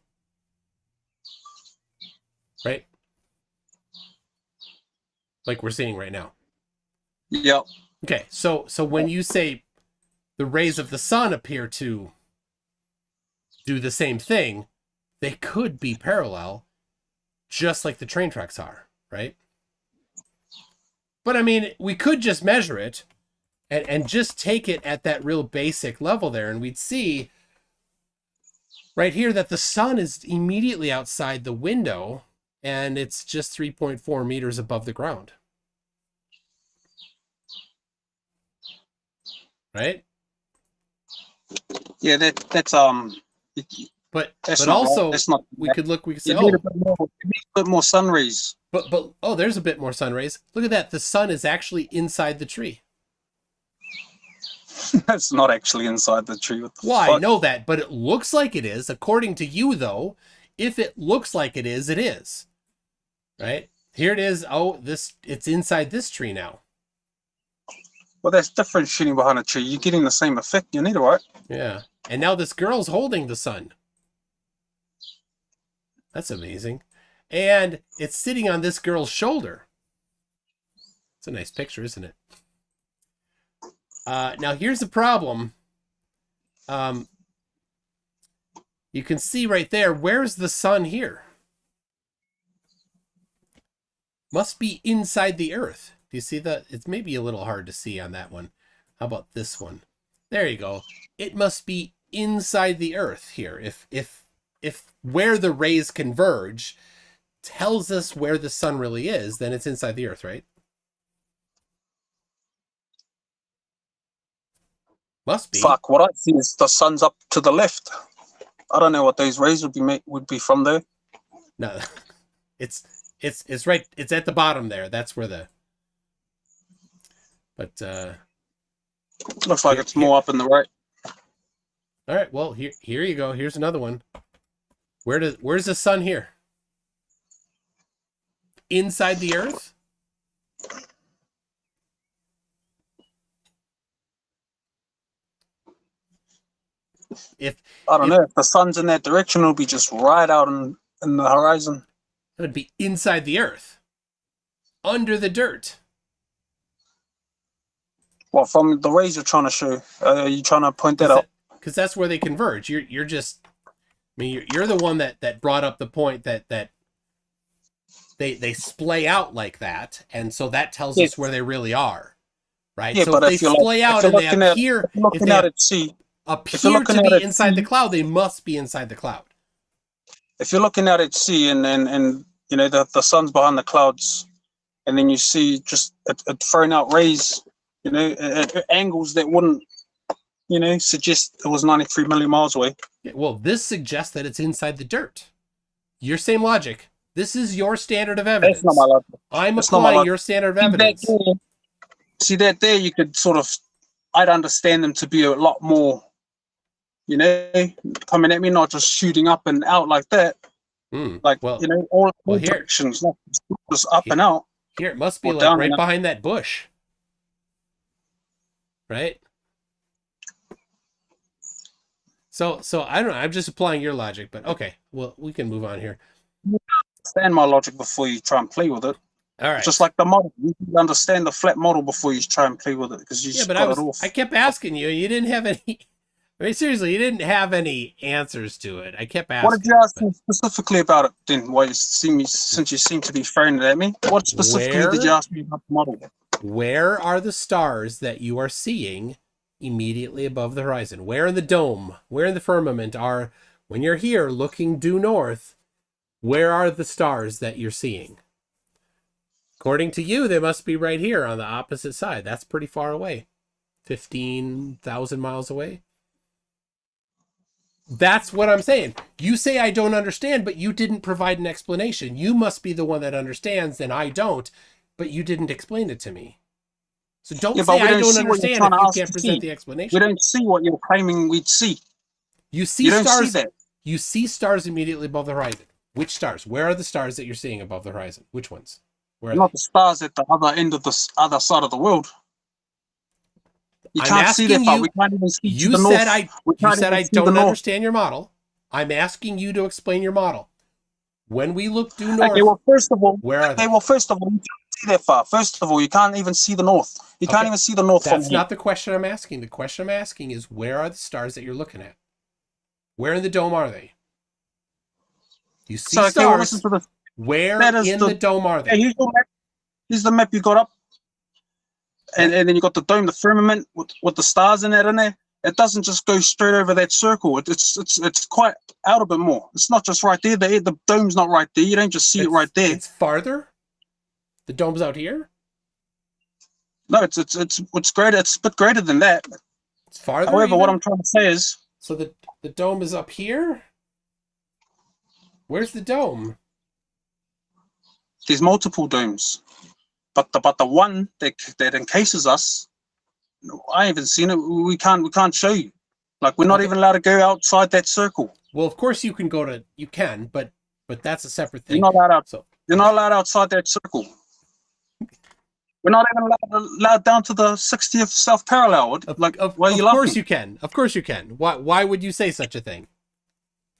right? Like we're seeing right now. Yep. Okay, so when you say the rays of the sun appear to do the same thing, they could be parallel, just like the train tracks are, right? But I mean, we could just measure it and just take it at that real basic level there, and we'd see right here that the sun is immediately outside the window, and it's just 3.4 meters above the ground. Right? Yeah, that's But that's but not right. also That's not. we could say, You need oh, you need a bit more sun rays. but oh, there's a bit more sun rays. Look at that. The sun is actually inside the tree. That's not actually inside the tree. What the Well, I fuck? know that, but it looks like it is. According to you, though, if it looks like it is, it is. Right? Here it is. Oh, it's inside this tree now. Well, that's different shooting behind a tree. You're getting the same effect. You need it, right? Yeah. And now this girl's holding the sun. That's amazing. And it's sitting on this girl's shoulder. It's a nice picture, isn't it? Now, here's the problem. You can see right there, where's the sun here? Must be inside the earth. Do you see that? It's maybe a little hard to see on that one. How about this one? There you go. It must be inside the earth here. If where the rays converge tells us where the sun really is, then it's inside the earth, right? Must be. Fuck, what I see is the sun's up to the left. I don't know what those rays would be from there. No, it's right. It's at the bottom there. That's where the. But Looks like it's more up in the right. all right. Well, here you go. Here's another one. Where's the sun here? Inside the earth? I don't know if the sun's in that direction, it'll be just right out in the horizon. It would be inside the earth, under the dirt. Well, from the rays you're trying to show, are you trying to point that out? Because that's where they converge. You're just, I mean, you're the one that brought up the point that they splay out like that, and so that tells us where they really are, right? Yeah, so but if they splay out and they appear, appear to be inside the cloud, they must be inside the cloud. If you're looking out at sea and you know the sun's behind the clouds, and then you see just it throwing out rays, you know, at angles that wouldn't, you know, suggest it was 93 million miles away. Yeah, well, this suggests that it's inside the dirt. Your same logic. This is your standard of evidence. That's not my logic. I'm applying your standard of evidence. See that there, you could sort of, I'd understand them to be a lot more, you know, coming at me, not just shooting up and out like that. Like, well, you know, all directions, not just up and out. Here, it must be like right behind that bush. Right? So I don't know. I'm just applying your logic, but okay. Well, we can move on here. Understand my logic before you try and play with it. All right. Just like the model, you understand the flat model before you try and play with it, because you just got it off. I kept asking you, and you didn't have any. I mean, seriously, you didn't have any answers to it. I kept asking. What did you ask me specifically about it then? Why you see me, since you seem to be throwing it at me? What specifically did you ask me about the model? Where are the stars that you are seeing immediately above the horizon? Where in the dome? Where in the firmament are, when you're here looking due north, where are the stars that you're seeing? According to you, they must be right here on the opposite side. That's pretty far away. 15,000 miles away. That's what I'm saying. You say I don't understand, but you didn't provide an explanation. You must be the one that understands, and I don't, but you didn't explain it to me. So don't say I don't understand if you can't present the explanation. We don't see what you're claiming we'd see. You see stars. You see stars immediately above the horizon. Which stars? Where are the stars that you're seeing above the horizon? Which ones? Where are not the stars at the other end of the other side of the world. You can't see that far. We can't even see to the north. You said I don't understand your model. I'm asking you to explain your model. When we look due north, Okay, well, first of all, where are they? you can't see that far. First of all, you can't even see the north. You can't even see the north from That's here. not the question I'm asking. The question I'm asking is, where are the stars that you're looking at? Where in the dome are they? You see So, okay, stars. well, listen to this. Where That is in the dome are they? Hey, here's your map. Here's the map you got up. And then you got the dome, the firmament with the stars in there. It doesn't just go straight over that circle. It's quite out a bit more. It's not just right there. The dome's not right there. You don't just see it right there. It's farther. The dome's out here. No, it's greater. It's a bit greater than that. It's farther. However, what I'm trying to say is, so the dome is up here. Where's the dome? There's multiple domes, but the one that encases us, I haven't seen it. We can't show you. Like, we're not even allowed to go outside that circle. Well, of course you can, but that's a separate thing. You're not allowed outside that circle. We're not even allowed down to the 60th south parallel. Of course you can. Of course you can. Why would you say such a thing?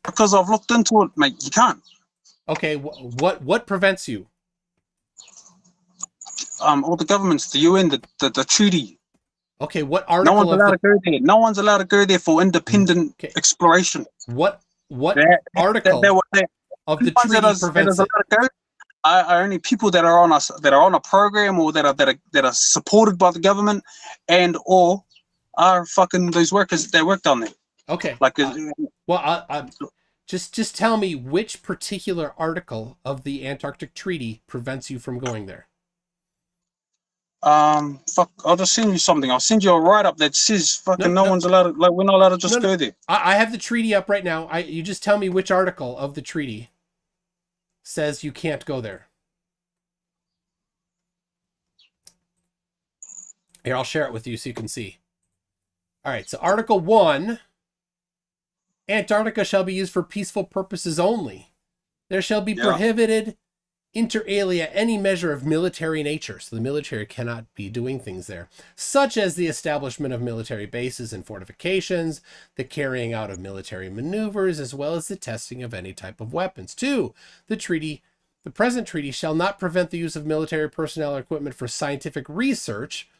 Because I've looked into it, mate. You can't. Okay, what prevents you? All the governments, the UN, the treaty. Okay, what article? No one's allowed to go there. No one's allowed to go there for independent exploration. What article of the treaty prevents it? Are only people that are on a program, or that are supported by the government, and or are fucking those workers that work down there. Okay. Like, just tell me which particular article of the Antarctic Treaty prevents you from going there. I'll just send you something. I'll send you a write-up that says no one's allowed to, like, we're not allowed to just go there. I have the treaty up right now. You just tell me which article of the treaty says you can't go there. Here, I'll share it with you so you can see. All right, so Article 1, Antarctica shall be used for peaceful purposes only. There shall be prohibited inter alia any measure of military nature, so the military cannot be doing things there, such as the establishment of military bases and fortifications, the carrying out of military maneuvers, as well as the testing of any type of weapons. 2, the present treaty shall not prevent the use of military personnel or equipment for scientific research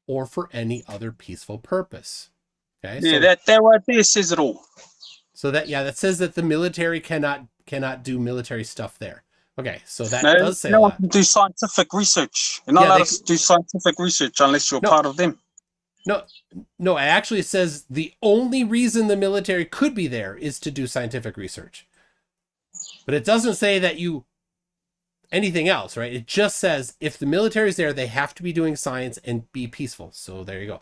or for any other peaceful purpose. Okay. Yeah, that right there says it all. So that says that the military cannot do military stuff there. Okay, so that does say no one can do scientific research. You're not allowed to do scientific research unless you're part of them. No, it actually says the only reason the military could be there is to do scientific research. But it doesn't say that anything else, right? It just says if the military is there, they have to be doing science and be peaceful. So there you go.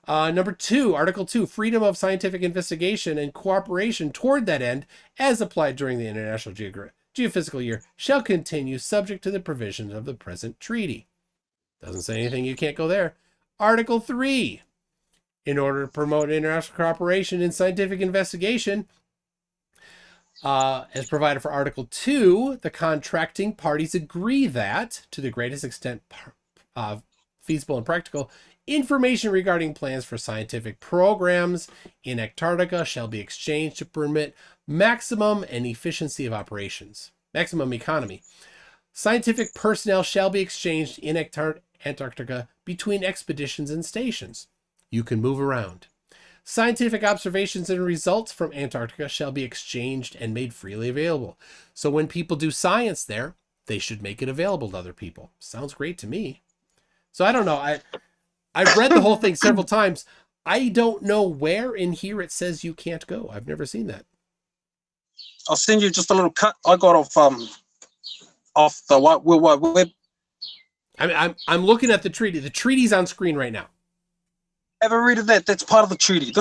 Number 2, Article 2, freedom of scientific investigation and cooperation toward that end, as applied during the International Geophysical Year, shall continue subject to the provisions of the present treaty. Doesn't say anything, you can't go there. Article 3, in order to promote international cooperation in scientific investigation, as provided for Article 2, the contracting parties agree that, to the greatest extent feasible and practical, information regarding plans for scientific programs in Antarctica shall be exchanged to permit maximum and efficiency of operations. Maximum economy. Scientific personnel shall be exchanged in Antarctica between expeditions and stations. You can move around. Scientific observations and results from Antarctica shall be exchanged and made freely available. So when people do science there, they should make it available to other people. Sounds great to me. So I don't know. I've read the whole thing several times. I don't know where in here it says you can't go. I've never seen that. I'll send you just a little cut I got off the World Wide Web. I'm looking at the treaty. The treaty's on screen right now. Have a read of that. That's part of the treaty.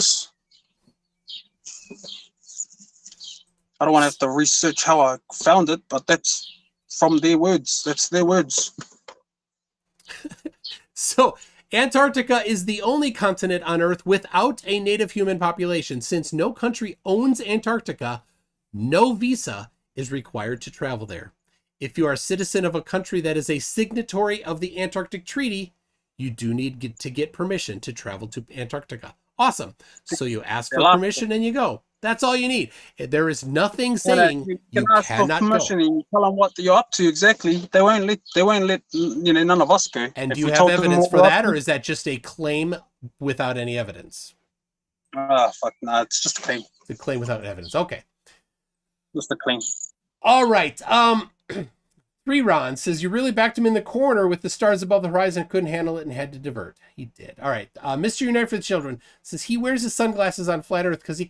I don't want to have to research how I found it, but that's from their words. That's their words. So Antarctica is the only continent on Earth without a native human population. Since no country owns Antarctica, no visa is required to travel there. If you are a citizen of a country that is a signatory of the Antarctic Treaty, you do need to get permission to travel to Antarctica. Awesome. So you ask for permission and you go. That's all you need. There is nothing You saying can you ask for cannot permission go. and you tell them what you're up to exactly. They won't let none of us go. And do If you we have told them evidence what for we're up that, or to. is that just a claim without any evidence? Fuck no, it's just a claim. The claim without evidence. Okay. Just a claim. All right. 3 Ron says, you really backed him in the corner with the stars above the horizon, couldn't handle it and had to divert. He did. All right. Mr. Unite for the Children says he wears his sunglasses on flat earth because he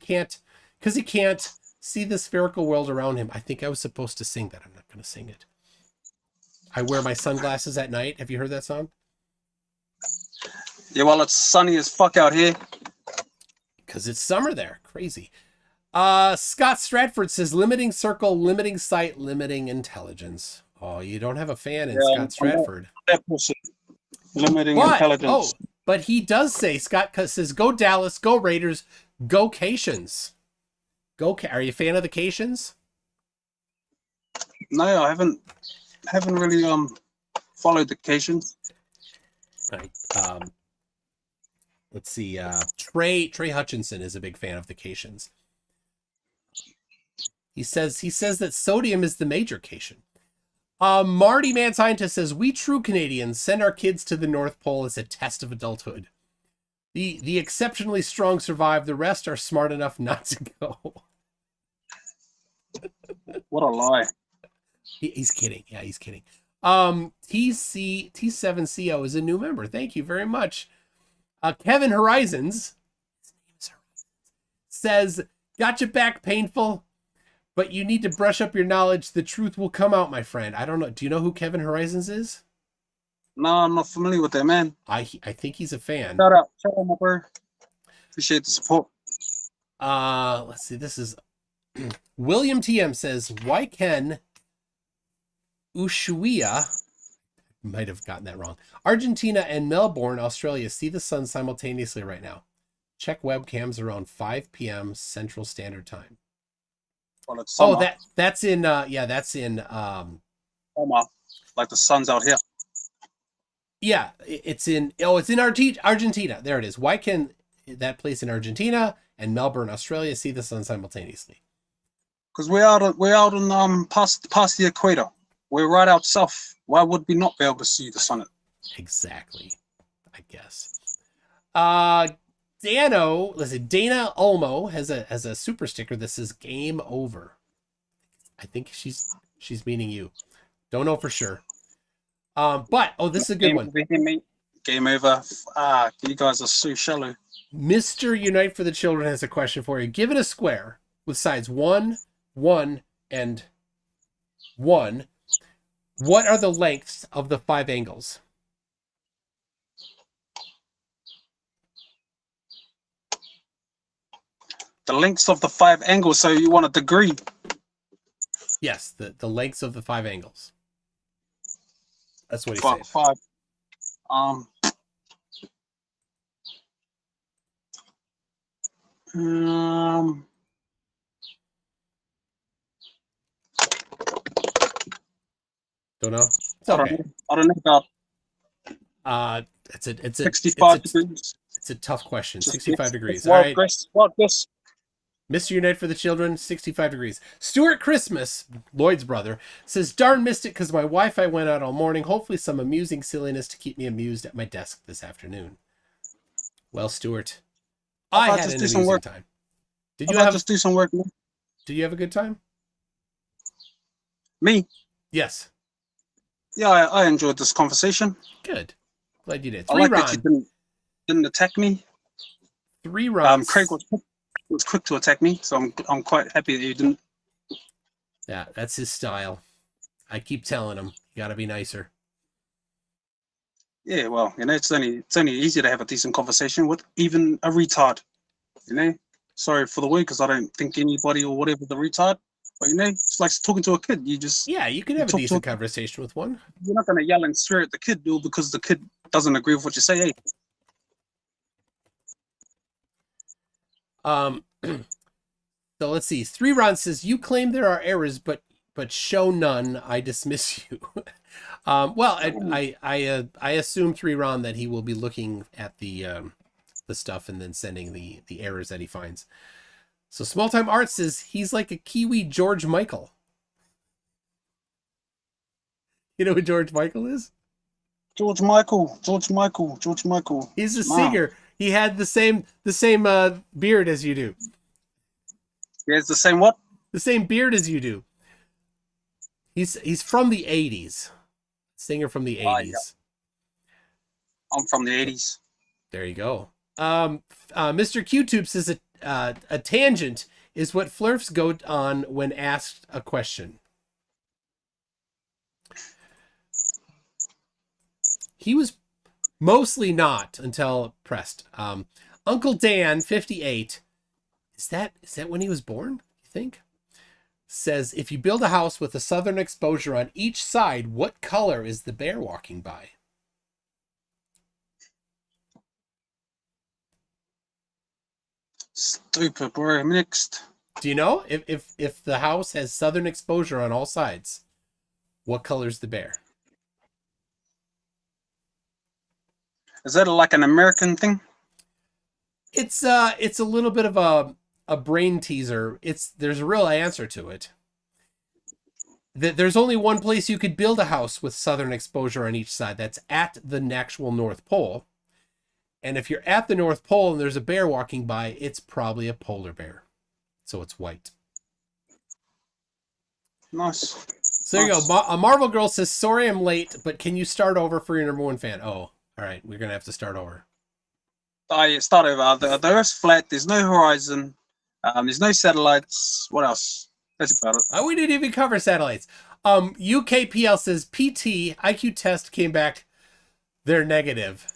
can't see the spherical world around him. I think I was supposed to sing that. I'm not going to sing it. I wear my sunglasses at night. Have you heard that song? Yeah, well, it's sunny as fuck out here. Because it's summer there. Crazy. Scott Stratford says, limiting circle, limiting sight, limiting intelligence. Oh, you don't have a fan in Scott Stratford. That person. Limiting intelligence. But he does say, Scott says, go Dallas, go Raiders, go Cations. Are you a fan of the Cations? No, I haven't really followed the Cations. Right. Let's see. Trey Hutchinson is a big fan of the Cations. He says that sodium is the major cation. Marty Man Scientist says, we true Canadians send our kids to the North Pole as a test of adulthood. The exceptionally strong survive. The rest are smart enough not to go. What a lie. He's kidding. Yeah, he's kidding. T7CO is a new member. Thank you very much. Kevin Horizons says, got your back painful, but you need to brush up your knowledge. The truth will come out, my friend. I don't know. Do you know who Kevin Horizons is? No, I'm not familiar with that, man. I think he's a fan. Shout out, my bro. Appreciate the support. Let's see. This is William TM says, why can Ushuaia, might have gotten that wrong, Argentina and Melbourne, Australia, see the sun simultaneously right now? Check webcams around 5 p.m. Central Standard Time. Well, it's summer. That's in summer. Like the sun's out here. Yeah, it's in Argentina. There it is. Why can that place in Argentina and Melbourne, Australia, see the sun simultaneously? Because we're out on past the equator. We're right out south. Why would we not be able to see the sun? Exactly, I guess. Dana Olmo has a super sticker that says game over. I think she's meaning you. Don't know for sure. But this is a good one. Game over. You guys are so shallow. Mr. Unite for the Children has a question for you. Given a square with sides 1, 1, and 1, what are the lengths of the 5 angles? The lengths of the 5 angles, so you want a degree? Yes, the lengths of the 5 angles. That's what he said. 5. Don't know. It's okay. I don't know about. It's a 65 degrees. It's a tough question. 65 degrees. Wild All right. guess. Mr. Unite for the Children, 65 degrees. Stuart Christmas, Lloyd's brother, says, darn missed it because my Wi-Fi went out all morning. Hopefully some amusing silliness to keep me amused at my desk this afternoon. Well, Stuart, I had an amusing time. Did you just do some work? Man? Did you have a good time? Me? Yes. Yeah, I enjoyed this conversation. Good. Glad you did. I like that you didn't attack me. 3 runs. Craig was quick to attack me, so I'm quite happy that you didn't. Yeah, that's his style. I keep telling him, you got to be nicer. Yeah, well, it's only easy to have a decent conversation with even a retard. Sorry for the word, because I don't think anybody or whatever the retard. But it's like talking to a kid. You can have a decent conversation with one. You're not going to yell and swear at the kid, because the kid doesn't agree with what you say. Hey. So let's see. 3 Ron says, you claim there are errors, but show none. I dismiss you. Well, I assume 3 Ron that he will be looking at the stuff and then sending the errors that he finds. So Small Time Art says he's like a Kiwi George Michael. You know who George Michael is? George Michael. He's a Nah. singer. He had the same beard as you do. Yeah, it's the same what? The same beard as you do. He's from the 80s. Singer from the 80s. Yeah. I'm from the 80s. There you go. Mr. QTube says a tangent is what flirfs go on when asked a question. He was mostly not until pressed. Uncle Dan, 58. Is that when he was born, you think? Says, if you build a house with a southern exposure on each side, what color is the bear walking by? Stupid, bro. Mixed. Do you know if the house has southern exposure on all sides, what color's the bear? Is that like an American thing? It's a little bit of a brain teaser. There's a real answer to it. There's only one place you could build a house with southern exposure on each side. That's at the actual North Pole. And if you're at the North Pole and there's a bear walking by, it's probably a polar bear. So it's white. Nice. So there you go. A Marvel Girl says, sorry I'm late, but can you start over for your #1 fan? Oh, all right. We're going to have to start over. Oh, yeah, start over. The Earth's flat. There's no horizon. There's no satellites. What else? That's about it. Oh, we didn't even cover satellites. UKPL says, PT, IQ test came back. They're negative.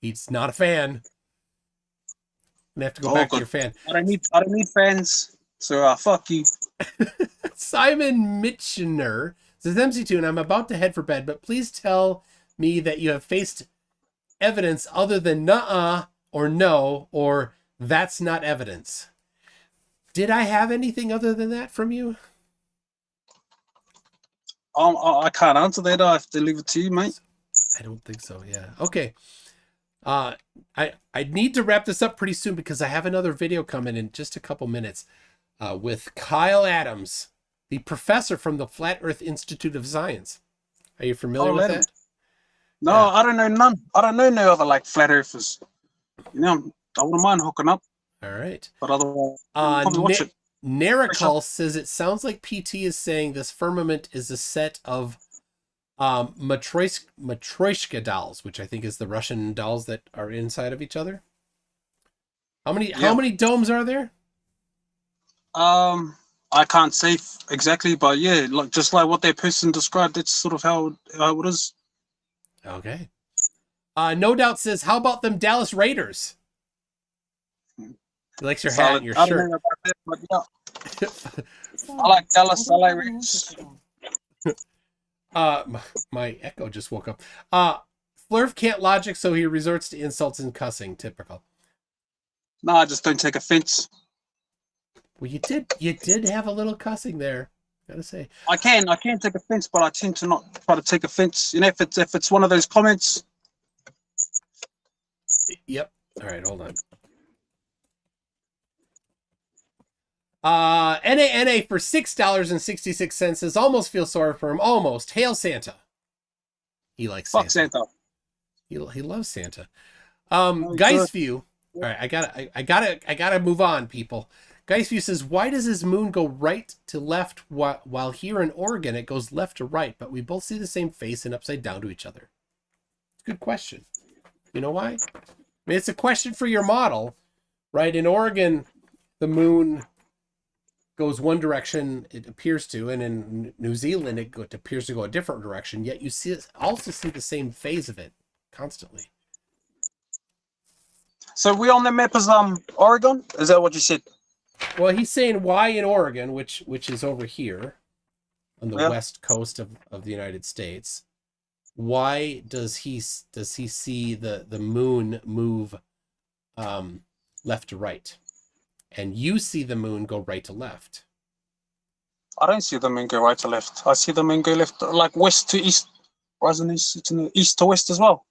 He's not a fan. I'm gonna have to go back to your fan. I don't need fans. So fuck you. Simon Mitchener says, MC Toon, I'm about to head for bed, but please tell me that you have faced evidence other than nuh-uh or no or that's not evidence. Did I have anything other than that from you? I can't answer that. I have to leave it to you, mate. I don't think so. Yeah. Okay. I need to wrap this up pretty soon because I have another video coming in just a couple minutes with Kyle Adams, the professor from the Flat Earth Institute of Science. Are you familiar with that? No, yeah. I don't know none. I don't know no other like flat earthers. You know, I wouldn't mind hooking up. All right. But otherwise, watch it. Narikal says it sounds like PT is saying this firmament is a set of Matryoshka dolls, which I think is the Russian dolls that are inside of each other. How many domes are there? I can't say exactly, but yeah, like just like what that person described, that's sort of how it is. Okay. No Doubt says, how about them Dallas Raiders? He likes your hat and your shirt. I don't know about that, but yeah. I like Dallas. I like Raiders. My echo just woke up. Flurf can't logic, so he resorts to insults and cussing. Typical. No, I just don't take offense. Well, you did have a little cussing there. Gotta say. I can take offense, but I tend to not try to take offense. You know, if it's one of those comments. Yep. All right, hold on. NA for $6.66 says, almost feel sorry for him. Almost. Hail Santa. He likes Santa. Fuck Santa. He loves Santa. Guy's View. All right, I gotta move on, people. Guy's View says, why does his moon go right to left while here in Oregon it goes left to right, but we both see the same face and upside down to each other? Good question. You know why? I mean, it's a question for your model, right? In Oregon, the moon goes one direction, it appears to, and in New Zealand, it appears to go a different direction, yet you also see the same phase of it constantly. So we on the map as Oregon? Is that what you said? Well, he's saying why in Oregon, which is over here on the west coast of the United States. Why does he see the moon move left to right, and you see the moon go right to left? I don't see the moon go right to left. I see the moon go left, like west to east, rising east to west as well.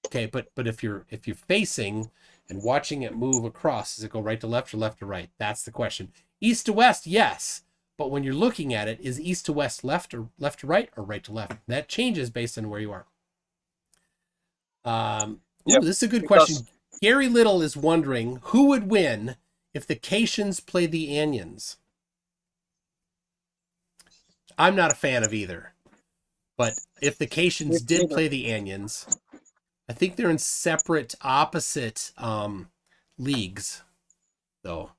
Okay, but if you're facing, and watching it move across. Does it go right to left or left to right? That's the question. East to west, yes. But when you're looking at it, is east to west left or left to right or right to left? That changes based on where you are. Yep, This is a good it question. does. Gary Little is wondering who would win if the Cations play the Anyans. I'm not a fan of either. But if the Cations did play the Anyans, I think they're in separate, opposite leagues, though.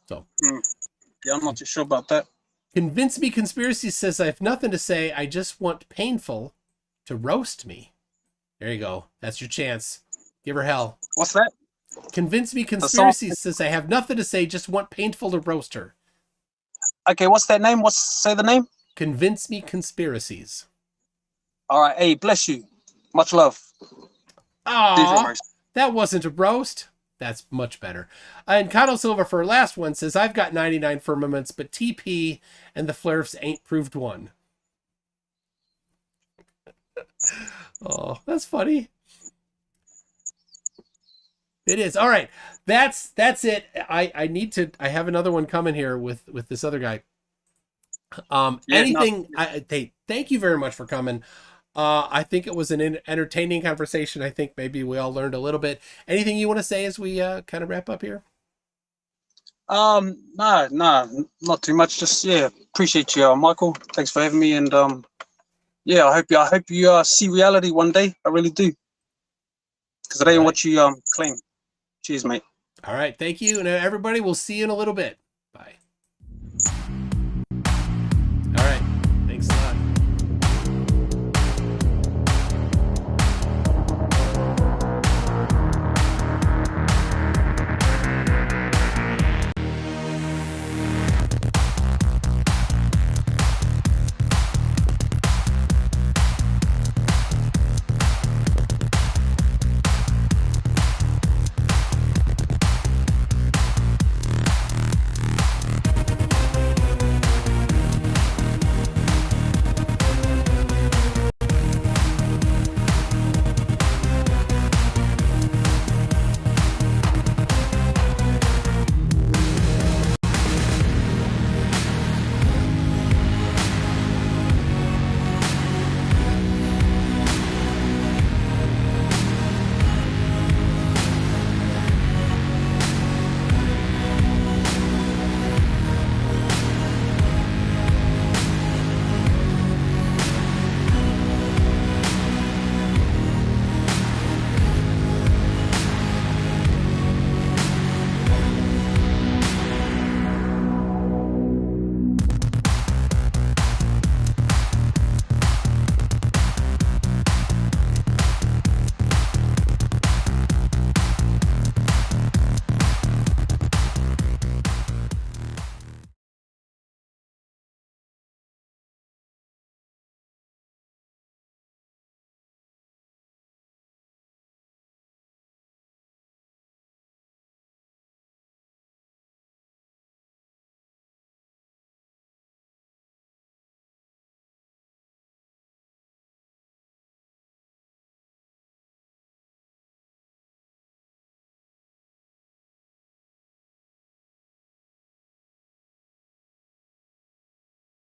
So, yeah, I'm not too sure about that. Convince Me Conspiracy says, I have nothing to say. I just want Painful to roast me. There you go. That's your chance. Give her hell. What's that? Convince Me Conspiracy says, I have nothing to say. Just want Painful to roast her. Okay, what's that name? Say the name? Convince Me Conspiracies. All right. Hey, bless you. Much love. Aww, that wasn't a roast. That's much better. And Kyle Silva for her last one says, I've got 99 firmaments, but TP and the Flarefs ain't proved one. Oh, that's funny. It is. All right. That's it. I have another one coming here with this other guy. Thank you very much for coming. I think it was an entertaining conversation. I think maybe we all learned a little bit. Anything you want to say as we kind of wrap up here? Nah, not too much. Just appreciate you, Michael. Thanks for having me, and I hope you see reality one day. I really do, because it ain't what you claim. Cheers, mate. All right, thank you, and everybody, we'll see you in a little bit.